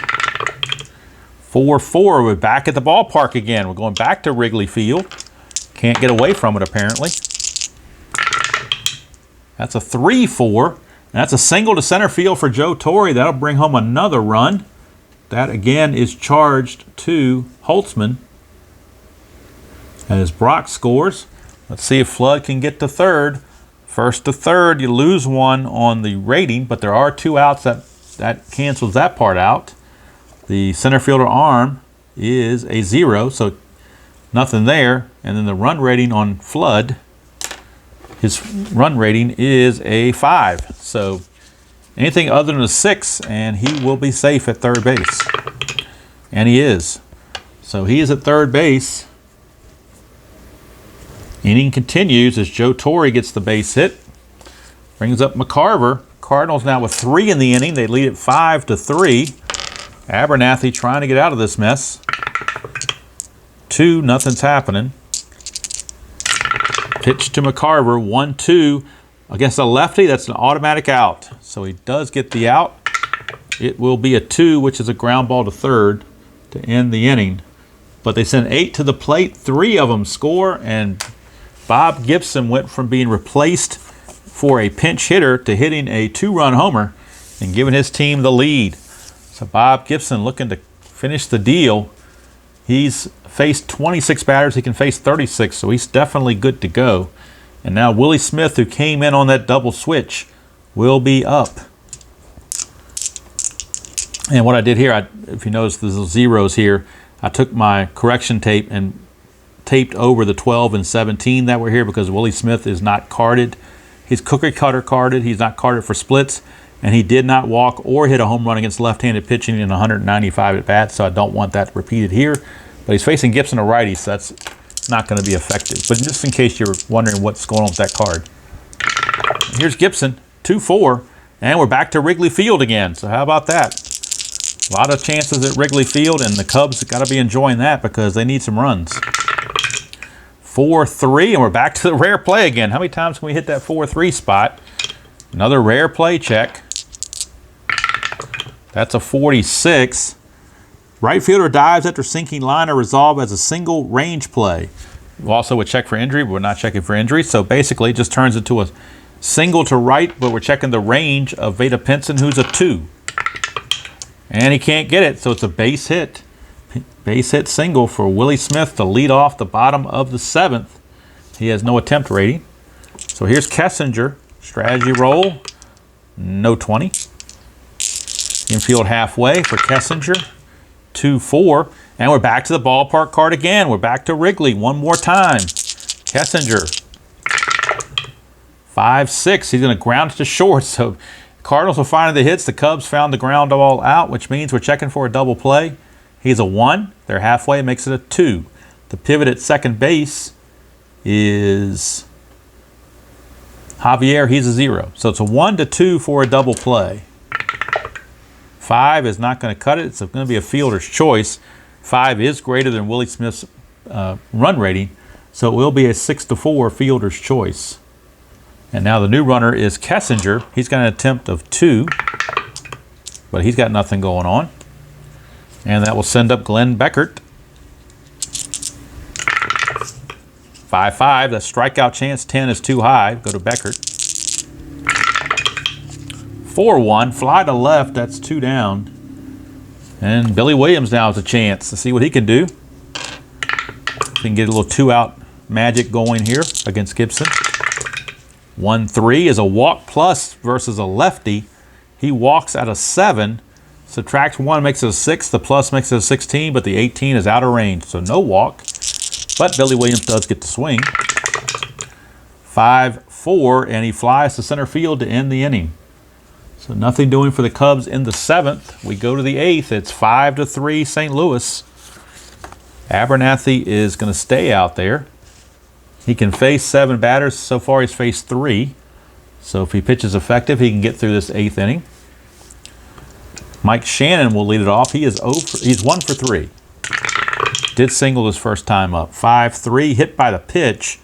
4-4, we're back at the ballpark again. We're going back to Wrigley Field. Can't get away from it, apparently. That's a 3-4. And that's a single to center field for Joe Torrey. That'll bring home another run. That, again, is charged to Holtzman. As Brock scores. Let's see if Flood can get to third. First to third, you lose 1 on the rating, but there are 2 outs. That cancels that part out. The center fielder arm is a 0, so nothing there. And then the run rating on Flood, his run rating is a 5. So anything other than a 6, and he will be safe at third base. And he is. So he is at third base. Inning continues as Joe Torrey gets the base hit. Brings up McCarver. Cardinals now with 3 in the inning. They lead it 5-3. Abernathy trying to get out of this mess. 2, nothing's happening. Pitch to McCarver, 1-2 against a lefty. That's an automatic out. So he does get the out. It will be a 2, which is a ground ball to third to end the inning. But they send 8 to the plate. 3 of them score, and Bob Gibson went from being replaced for a pinch hitter to hitting a 2-run homer and giving his team the lead. So Bob Gibson looking to finish the deal. He's faced 26 batters. He can face 36, so he's definitely good to go. And now Willie Smith, who came in on that double switch, will be up. And what I did here, if you notice there's zeros here, I took my correction tape and taped over the 12 and 17 that were here because Willie Smith is not carded. He's cookie cutter carded. He's not carded for splits. and he did not walk or hit a home run against left-handed pitching in 195 at bats, so I don't want that repeated here. But he's facing Gibson, a righty, so that's not going to be effective. But just in case you're wondering what's going on with that card. Here's Gibson, 2-4, and we're back to Wrigley Field again. So how about that? A lot of chances at Wrigley Field, and the Cubs have got to be enjoying that because they need some runs. 4-3, and we're back to the rare play again. How many times can we hit that 4-3 spot? Another rare play check. That's a 46. Right fielder dives after sinking liner resolved as a single range play. We also would check for injury, but we're not checking for injury. So basically it just turns into a single to right, but we're checking the range of Veda Pinson, who's a 2. And he can't get it, so it's a base hit. Base hit single for Willie Smith to lead off the bottom of the 7th. He has no attempt rating. So here's Kessinger. Strategy roll. No 20. Infield halfway for Kessinger. 2-4. And we're back to the ballpark card again. We're back to Wrigley one more time. Kessinger. 5-6. He's going to ground it to short. So Cardinals will find the hits. The Cubs found the ground ball out, which means we're checking for a double play. He's a 1. They're halfway. Makes it a 2. The pivot at second base is Javier. He's a 0. So it's a 1-2 for a double play. 5 is not going to cut it. It's going to be a fielder's choice. 5 is greater than Willie Smith's run rating, so it will be a 6-4 fielder's choice. And now the new runner is Kessinger. He's got an attempt of 2, but he's got nothing going on. And that will send up Glenn Beckert. 5-5. The strikeout chance 10 is too high. Go to Beckert. 4-1, fly to left, that's 2 down. And Billy Williams now has a chance to see what he can do. We can get a little 2-out magic going here against Gibson. 1-3 is a walk plus versus a lefty. He walks at a 7, subtracts 1, makes it a 6, the plus makes it a 16, but the 18 is out of range, so no walk. But Billy Williams does get to swing. 5-4, and he flies to center field to end the inning. So nothing doing for the Cubs in the 7th. We go to the 8th. It's 5-3 St. Louis. Abernathy is going to stay out there. He can face 7 batters. So far he's faced 3. So if he pitches effective, he can get through this 8th inning. Mike Shannon will lead it off. He's 1 for 3. Did single his first time up. 5-3, hit by the pitch,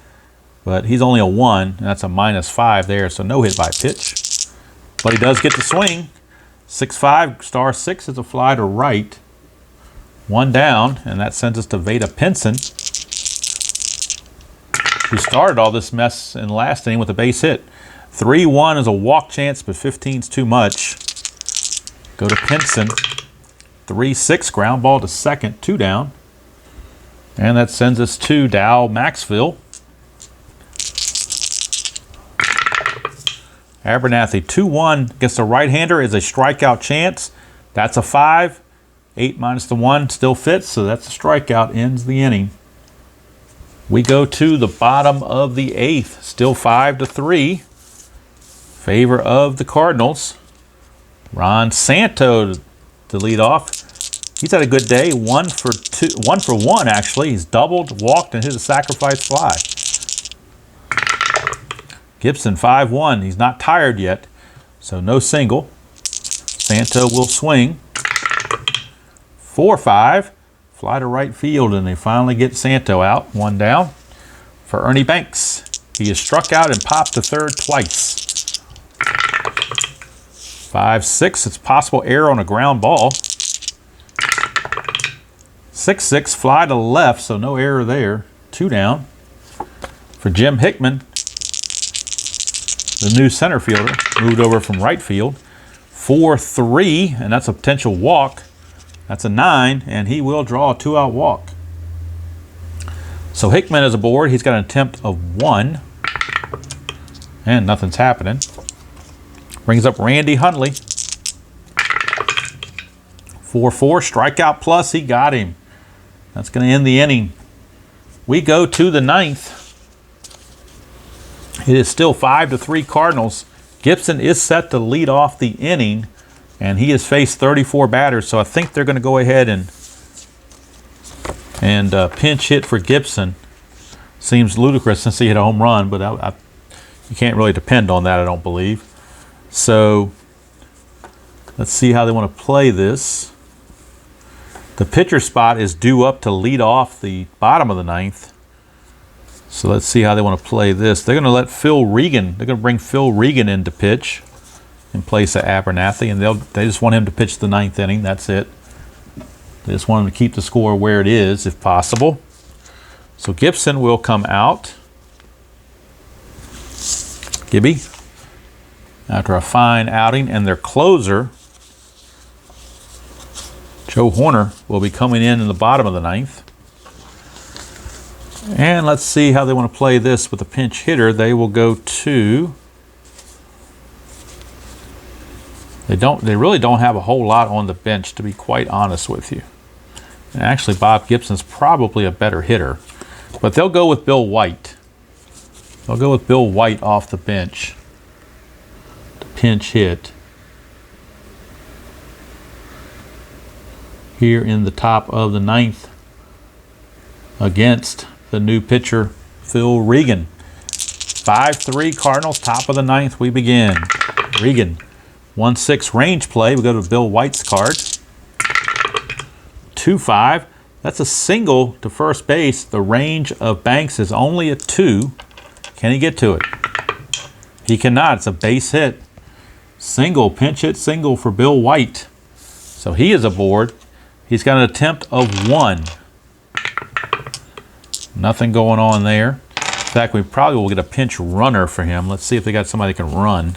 but he's only a 1, and that's a -5 there, so no hit by pitch. But he does get the swing. 6-5, star 6 is a fly to right. 1 down, and that sends us to Veda Pinson, who started all this mess in the last inning with a base hit. 3-1 is a walk chance, but 15's too much. Go to Pinson. 3-6, ground ball to second, 2 down. And that sends us to Dow Maxfield. Abernathy, 2-1 against a right-hander is a strikeout chance. That's a 5. 8 minus the 1 still fits, so that's a strikeout, ends the inning. We go to the bottom of the 8th, still 5-3. Favor of the Cardinals. Ron Santo to lead off. He's had a good day, 1 for 1 actually. He's doubled, walked, and hit a sacrifice fly. Gibson 5-1. He's not tired yet, so no single. Santo will swing. 4-5. Fly to right field, and they finally get Santo out. 1 down for Ernie Banks. He is struck out and popped to third twice. 5-6. It's possible error on a ground ball. 6-6. Fly to left, so no error there. 2 down for Jim Hickman. The new center fielder moved over from right field. 4-3, and that's a potential walk. That's a 9, and he will draw a 2-out walk. So Hickman is aboard. He's got an attempt of 1, and nothing's happening. Brings up Randy Hundley. 4-4, strikeout plus. He got him. That's going to end the inning. We go to the 9th. It is still 5-3 Cardinals Gibson is set to lead off the inning, and he has faced 34 batters, so I think they're going to go ahead and pinch hit for Gibson. Seems ludicrous since he hit a home run, but you can't really depend on that, I don't believe. So let's see how they want to play this. The pitcher spot is due up to lead off the bottom of the ninth. So let's see how they want to play this. They're going to let Phil Regan, they're going to bring Phil Regan in to pitch in place of Abernathy, and they just want him to pitch the ninth inning. That's it. They just want him to keep the score where it is, if possible. So Gibson will come out. Gibby, after a fine outing, and their closer, Joe Horner, will be coming in the bottom of the ninth. And let's see how they want to play this with a pinch hitter. They will go to... They really don't have a whole lot on the bench, to be quite honest with you. And actually, Bob Gibson's probably a better hitter. But they'll go with Bill White. They'll go with Bill White off the bench to pinch hit here in the top of the ninth against the new pitcher, Phil Regan. 5-3 Cardinals, top of the ninth, we begin. Regan, 1-6 range play. We go to Bill White's card. 2-5. That's a single to first base. The range of Banks is only a 2. Can he get to it? He cannot. It's a base hit. Single, pinch hit single for Bill White. So he is aboard. He's got an attempt of 1. Nothing going on there. In fact, we probably will get a pinch runner for him. Let's see if they got somebody that can run.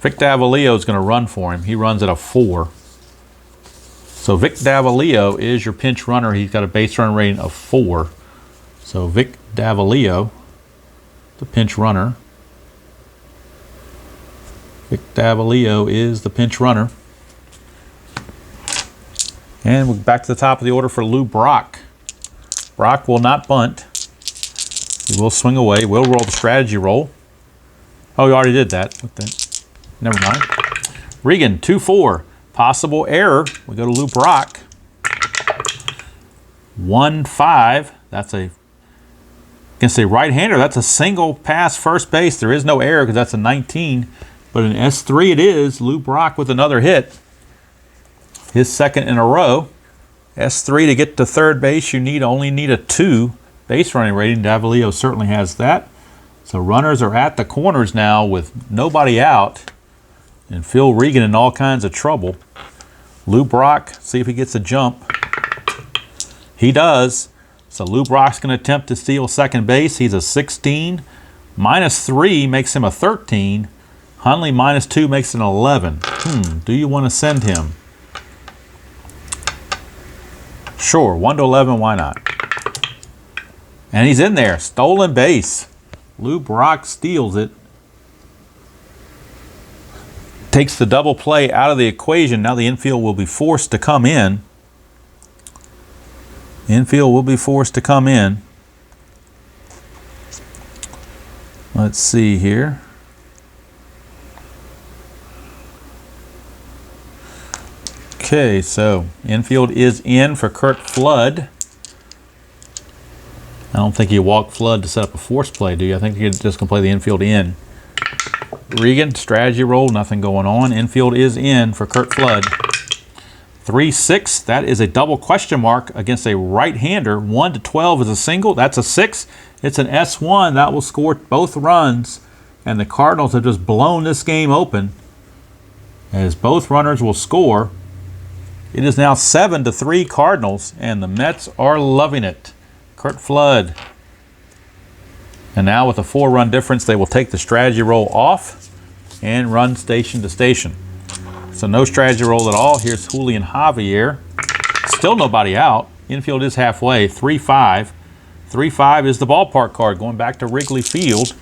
Vic Davalillo is going to run for him. He runs at a 4. So Vic Davalillo is your pinch runner. He's got a base run rating of 4. So Vic Davalillo, the pinch runner. Vic Davalillo is the pinch runner. And we're back to the top of the order for Lou Brock. Brock will not bunt. He will swing away. We'll roll the strategy roll. Oh, we already did that. Never mind. Regan, 2-4. Possible error. We go to Lou Brock. 1-5. That's against a right-hander. That's a single pass first base. There is no error because that's a 19. But in S3 it is. Lou Brock with another hit. His second in a row. S3 to get to third base, you only need a 2 base running rating. Davalillo certainly has that. So runners are at the corners now with nobody out. And Phil Regan in all kinds of trouble. Lou Brock, see if he gets a jump. He does. So Lou Brock's going to attempt to steal second base. He's a 16. -3 makes him a 13. Hundley -2 makes it an 11. Do you want to send him? Sure, 1-11, why not? And he's in there. Stolen base. Lou Brock steals it. Takes the double play out of the equation. Now the infield will be forced to come in. Infield will be forced to come in. Let's see here. Okay, so infield is in for Kurt Flood. I don't think you walk Flood to set up a force play, do you? I think you're just going to play the infield in. Regan, strategy roll, nothing going on. Infield is in for Kurt Flood. 3-6, that is a double question mark against a right-hander. 1-12 is a single, that's a 6. It's an S1, that will score both runs. And the Cardinals have just blown this game open as both runners will score. It is now 7-3 Cardinals, and the Mets are loving it. Kurt Flood. And now with a 4-run difference, they will take the strategy roll off and run station to station. So no strategy roll at all. Here's Julian Javier. Still nobody out. Infield is halfway. 3-5. 3-5 is the ballpark card going back to Wrigley Field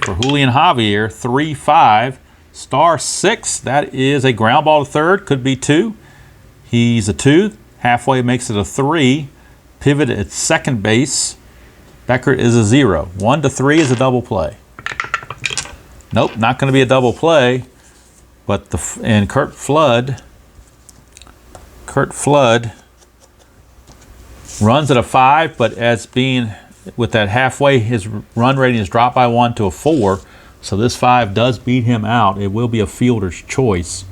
for Julian Javier. 3-5. Star 6. That is a ground ball to third. Could be 2. He's a 2. Halfway makes it a 3. Pivot at second base. Beckert is a 0. 1-3 is a double play. Nope, not going to be a double play. But Kurt Flood runs at a 5, but as being with that halfway, his run rating is dropped by 1 to a 4. So this 5 does beat him out. It will be a fielder's choice.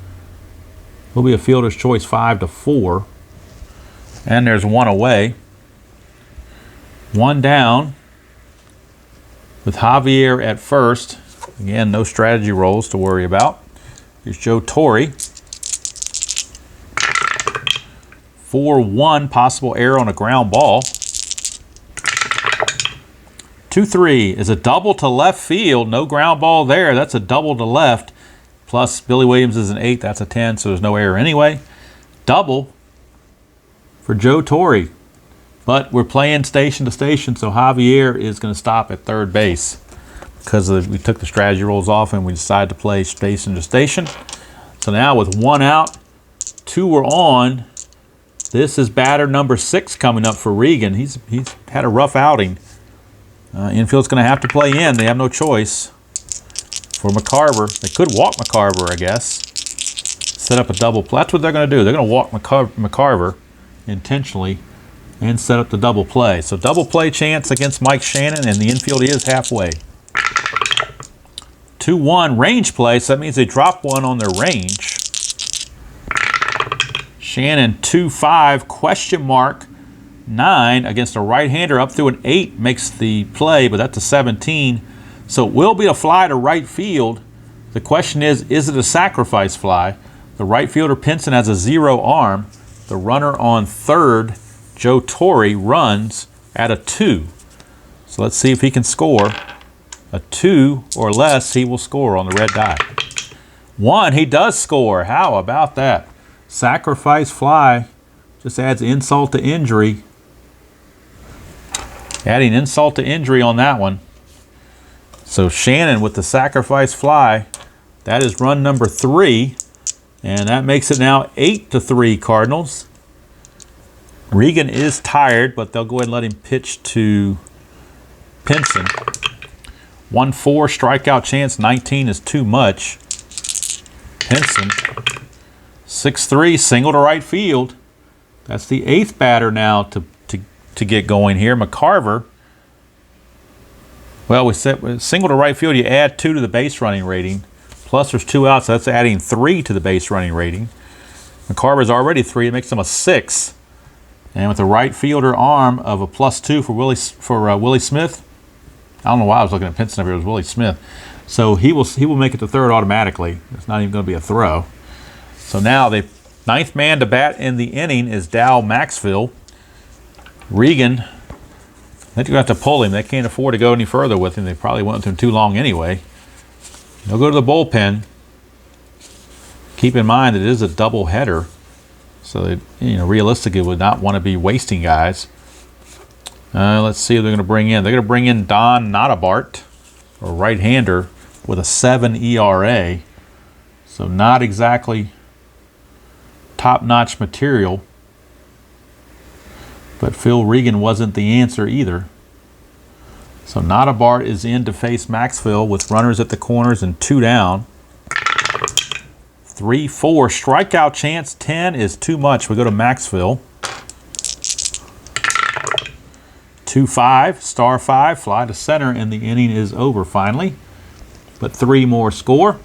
Will be a fielder's choice 5 to 4. And there's 1 away. 1 down with Javier at first. Again, no strategy rolls to worry about. Here's Joe Torrey. 4-1, possible error on a ground ball. 2-3 is a double to left field. No ground ball there. That's a double to left. Plus Billy Williams is an 8. That's a 10, so there's no error anyway. Double for Joe Torrey. But we're playing station to station, so Javier is going to stop at third base because we took the strategy rolls off and we decided to play station to station. So now with 1 out, 2 are on. This is batter number 6 coming up for Regan. He's had a rough outing. Infield's going to have to play in. They have no choice for McCarver. They could walk McCarver, I guess. Set up a double play. That's what they're going to do. They're going to walk McCarver intentionally and set up the double play. So double play chance against Mike Shannon, and the infield is halfway. 2-1 range play, so that means they drop 1 on their range. Shannon 2-5, question mark 9 against a right-hander up through an 8 makes the play, but that's a 17. So it will be a fly to right field. The question is it a sacrifice fly? The right fielder Pinson has a 0 arm. The runner on third, Joe Torrey, runs at a 2. So let's see if he can score. A 2 or less, he will score on the red die. 1, he does score. How about that? Sacrifice fly just adds insult to injury. Adding insult to injury on that one. So Shannon with the sacrifice fly. That is run number 3. And that makes it now 8-3 Cardinals. Regan is tired, but they'll go ahead and let him pitch to Pinson. 1-4 strikeout chance. 19 is too much. Pinson. 6-3 single to right field. That's the 8th batter now to get going here. McCarver. Well, we said single to right field. You add 2 to the base running rating. Plus there's 2 outs. So that's adding 3 to the base running rating. McCarver's already 3. It makes him a 6. And with the right fielder arm of a +2 for Willie Smith. I don't know why I was looking at Pinson if it was Willie Smith. So he will make it to third automatically. It's not even going to be a throw. So now the 9th man to bat in the inning is Dow Maxfield. Regan, I think you're going to have to pull him. They can't afford to go any further with him. They probably went with him too long anyway. They'll go to the bullpen. Keep in mind that it is a double header. So they, realistically would not want to be wasting guys. Let's see who they're going to bring in. They're going to bring in Don Notabart, a right-hander with a 7 ERA. So not exactly top-notch material. But Phil Regan wasn't the answer either. So Notabart is in to face Maxfield with runners at the corners and 2 down. 3-4 strikeout chance. 10 is too much. We go to Maxfield. 2-5 star 5 fly to center, and the inning is over finally. But 3 more score.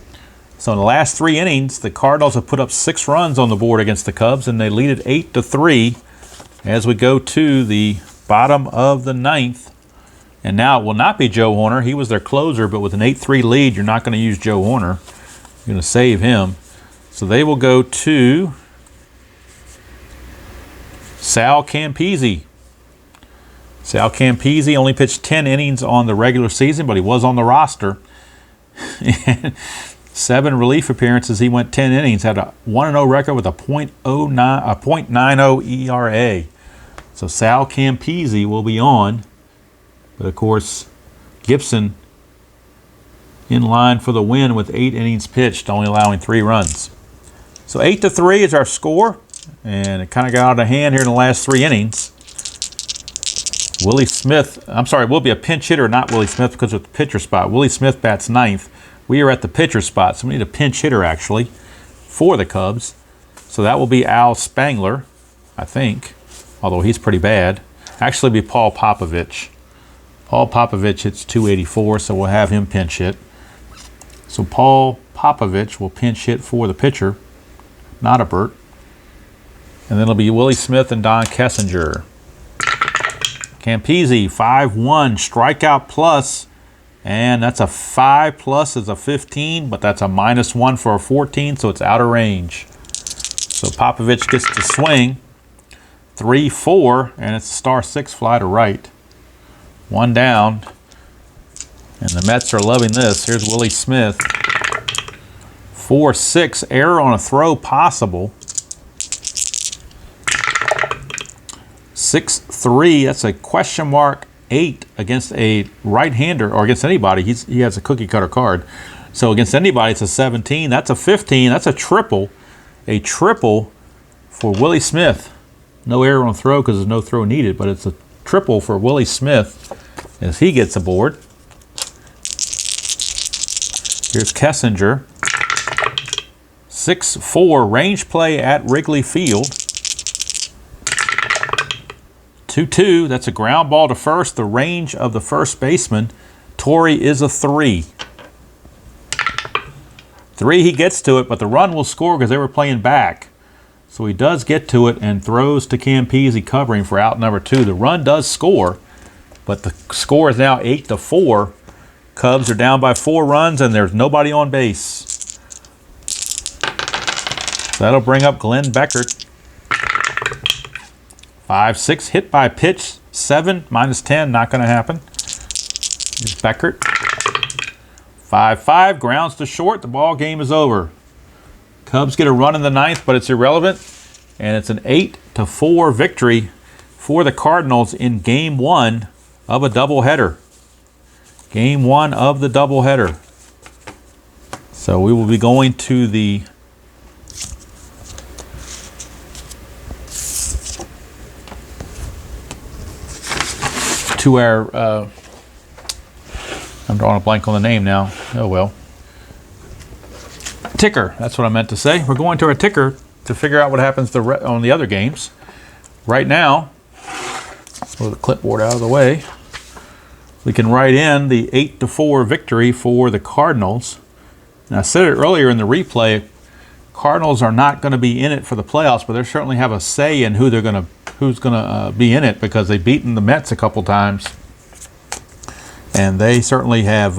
So in the last 3 innings, the Cardinals have put up 6 runs on the board against the Cubs, and they lead it 8-3 as we go to the bottom of the 9th. And now it will not be Joe Horner. He was their closer, but with an 8-3 lead, you're not going to use Joe Horner. You're going to save him. So they will go to Sal Campisi. Sal Campisi only pitched 10 innings on the regular season, but he was on the roster. 7 relief appearances. He went 10 innings, had a 1-0 record with a .90 ERA. So Sal Campisi will be on. But of course, Gibson in line for the win with 8 innings pitched, only allowing 3 runs. So 8-3 is our score, and it kind of got out of hand here in the last 3 innings. Willie Smith, I'm sorry, will be a pinch hitter, not Willie Smith, because of the pitcher spot. Willie Smith bats 9th. We are at the pitcher spot, so we need a pinch hitter actually for the Cubs. So that will be Al Spangler, I think, although he's pretty bad. Actually, it'll be Paul Popovich. Paul Popovich hits .284, so we'll have him pinch hit. So Paul Popovich will pinch hit for the pitcher, not a Burt. And then it'll be Willie Smith and Don Kessinger. Campese, 5-1, strikeout plus. And that's a 5 plus is a 15, but that's a -1 for a 14, so it's out of range. So Popovich gets to swing. 3-4, and it's a star 6 fly to right. 1 down. And the Mets are loving this. Here's Willie Smith. 4-6, error on a throw possible. 6-3, that's a question mark 8 against a right-hander, or against anybody. He has a cookie cutter card. So against anybody, it's a 17. That's a 15. That's a triple. A triple for Willie Smith. No error on throw because there's no throw needed, but it's a triple for Willie Smith as he gets aboard. Here's Kessinger. 6-4, range play at Wrigley Field. 2-2, that's a ground ball to first. The range of the first baseman, Torrey, is a 3. 3, he gets to it, but the run will score because they were playing back. So he does get to it and throws to Campese covering for out number 2. The run does score, but the score is now 8-4. Cubs are down by 4 runs and there's nobody on base. So that'll bring up Glenn Beckert. 5-6, hit by pitch. 7, -10, not going to happen. Here's Beckert. 5-5, grounds to short. The ball game is over. Cubs get a run in the 9th, but it's irrelevant. And it's an 8-4 victory for the Cardinals in Game 1 of a doubleheader. Game 1 of the doubleheader. So we will be going to the I'm drawing a blank on the name now. Oh well. Ticker, that's what I meant to say. We're going to our ticker to figure out what happens on the other games. Right now, throw the clipboard out of the way. We can write in the 8-4 victory for the Cardinals. And I said it earlier in the replay, Cardinals are not going to be in it for the playoffs, but they certainly have a say in who's going to be in it because they've beaten the Mets a couple times. And they certainly have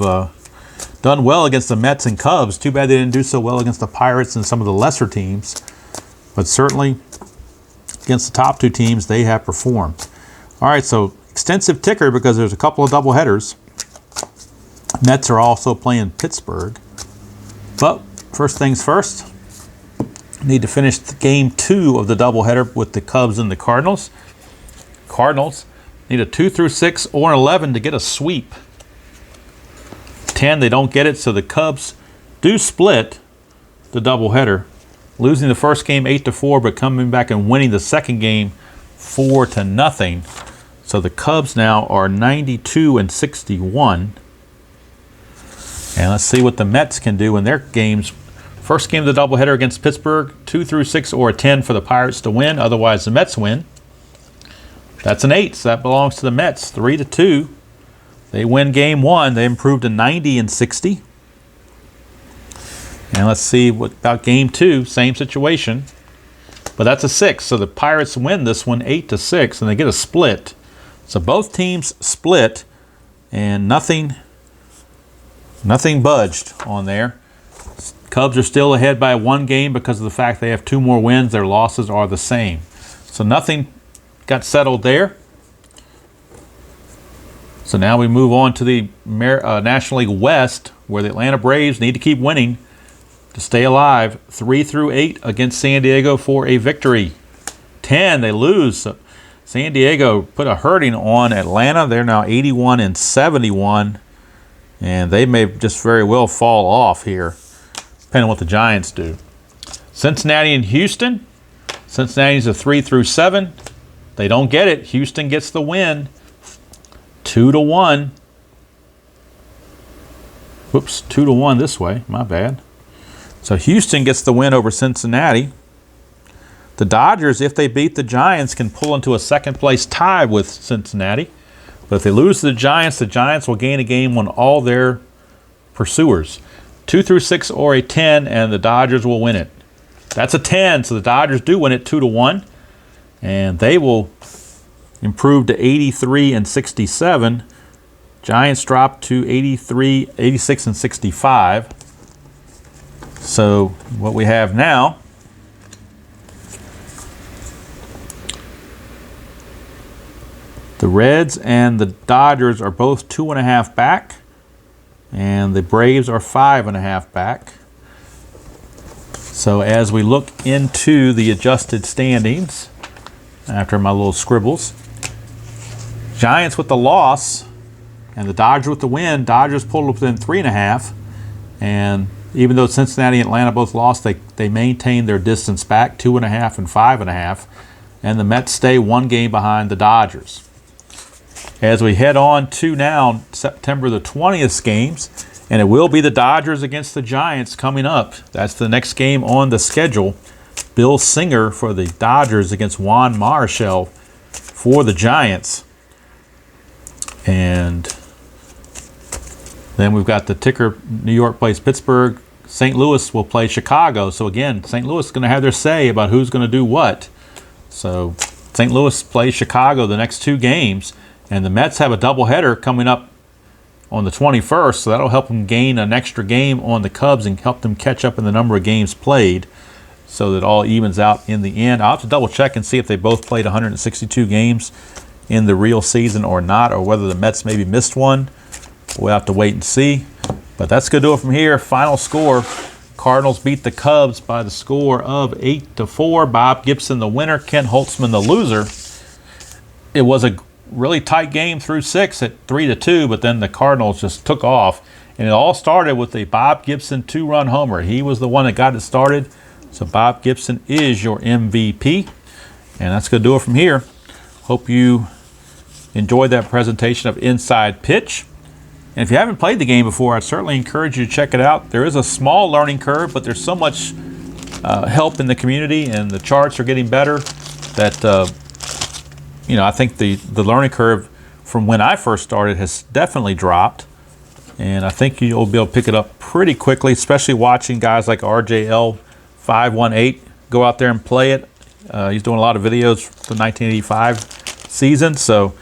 done well against the Mets and Cubs. Too bad they didn't do so well against the Pirates and some of the lesser teams. But certainly against the top 2 teams, they have performed. All right, so extensive ticker because there's a couple of doubleheaders. Mets are also playing Pittsburgh. But first things first, need to finish Game 2 of the doubleheader with the Cubs and the Cardinals. Cardinals need a 2-6 or an 11 to get a sweep. 10, they don't get it, so the Cubs do split the doubleheader, losing the first game 8-4, but coming back and winning the second game 4-0. So the Cubs now are 92-61. And let's see what the Mets can do in their games. First game of the doubleheader against Pittsburgh, 2-6 or a 10 for the Pirates to win. Otherwise, the Mets win. That's an 8, so that belongs to the Mets, 3-2. They win Game 1. They improved to 90-60. And let's see what about Game 2. Same situation, but that's a 6. So the Pirates win this one 8-6, and they get a split. So both teams split, and nothing budged on there. Cubs are still ahead by 1 game because of the fact they have 2 more wins. Their losses are the same. So nothing got settled there. So now we move on to the National League West, where the Atlanta Braves need to keep winning to stay alive. 3-8 against San Diego for a victory. 10, they lose. So San Diego put a hurting on Atlanta. They're now 81-71, and they may just very well fall off here, depending on what the Giants do. Cincinnati and Houston. Cincinnati's a 3-7. They don't get it. Houston gets the win, 2-1. Whoops, 2-1 this way. My bad. So Houston gets the win over Cincinnati. The Dodgers, if they beat the Giants, can pull into a second-place tie with Cincinnati. But if they lose to the Giants will gain a game on all their pursuers. 2 through 6 or a 10, and the Dodgers will win it. That's a 10, so the Dodgers do win it 2-1. And they will improve to 83 and 67. Giants drop to 83, 86 and 65. So what we have now, the Reds and the Dodgers are both 2.5 back, and the Braves are 5.5 back. So as we look into the adjusted standings, after my little scribbles, Giants with the loss and the Dodgers with the win. Dodgers pulled within 3.5, and even though Cincinnati and Atlanta both lost, they maintained their distance back, 2.5 and 5.5, and the Mets stay 1 game behind the Dodgers. As we head on to now September the 20th games, and it will be the Dodgers against the Giants coming up. That's the next game on the schedule. Bill Singer for the Dodgers against Juan Marichal for the Giants. And then we've got the ticker, New York plays Pittsburgh. St. Louis will play Chicago. So again, St. Louis is going to have their say about who's going to do what. So St. Louis plays Chicago the next 2 games. And the Mets have a doubleheader coming up on the 21st. So that'll help them gain an extra game on the Cubs and help them catch up in the number of games played, so that it all evens out in the end. I'll have to double check and see if they both played 162 games in the real season or not, or whether the Mets maybe missed one. We'll have to wait and see. But that's going to do it from here. Final score, Cardinals beat the Cubs by the score of 8-4. Bob Gibson the winner, Ken Holtzman the loser. It was a really tight game through 6 at 3-2, but then the Cardinals just took off. And it all started with a Bob Gibson 2-run homer. He was the one that got it started. So Bob Gibson is your MVP. And that's going to do it from here. Hope you enjoyed that presentation of Inside Pitch. And if you haven't played the game before, I'd certainly encourage you to check it out. There is a small learning curve, but there's so much help in the community, and the charts are getting better that, I think the learning curve from when I first started has definitely dropped. And I think you'll be able to pick it up pretty quickly, especially watching guys like RJL518 go out there and play it. He's doing a lot of videos for the 1985 season. So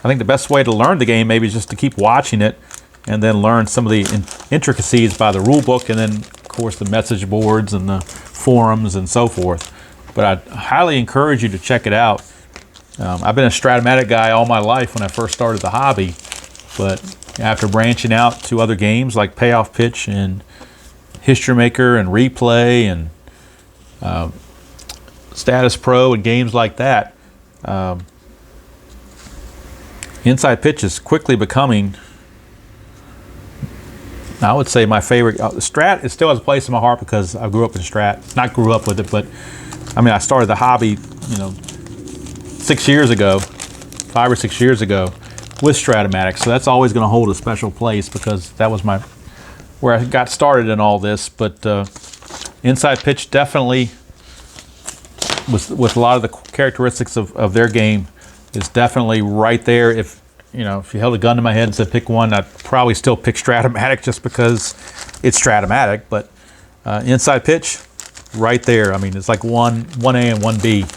I think the best way to learn the game maybe is just to keep watching it and then learn some of the intricacies by the rule book, and then, of course, the message boards and the forums and so forth. But I'd highly encourage you to check it out. I've been a Stratomatic guy all my life when I first started the hobby, but after branching out to other games like Payoff Pitch and History Maker and Replay and Status Pro and games like that, Inside Pitch is quickly becoming, I would say, my favorite. Strat, it still has a place in my heart because I grew up in Strat. Not grew up with it, but I started the hobby, 5 or 6 years ago with Stratomatic. So that's always going to hold a special place because that was where I got started in all this. But Inside Pitch definitely, with a lot of the characteristics of their game, is definitely right there. If you held a gun to my head and said pick one, I'd probably still pick Stratomatic just because it's Stratomatic. But Inside Pitch, right there. It's like 1A and 1B.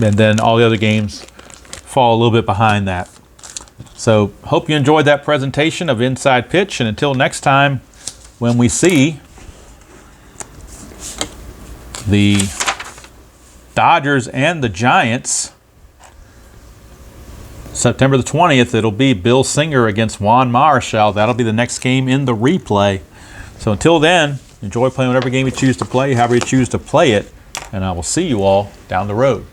And then all the other games fall a little bit behind that. So hope you enjoyed that presentation of Inside Pitch. And until next time, when we see the Dodgers and the Giants, September the 20th, it'll be Bill Singer against Juan Marichal. That'll be the next game in the replay. So until then, enjoy playing whatever game you choose to play, however you choose to play it, and I will see you all down the road.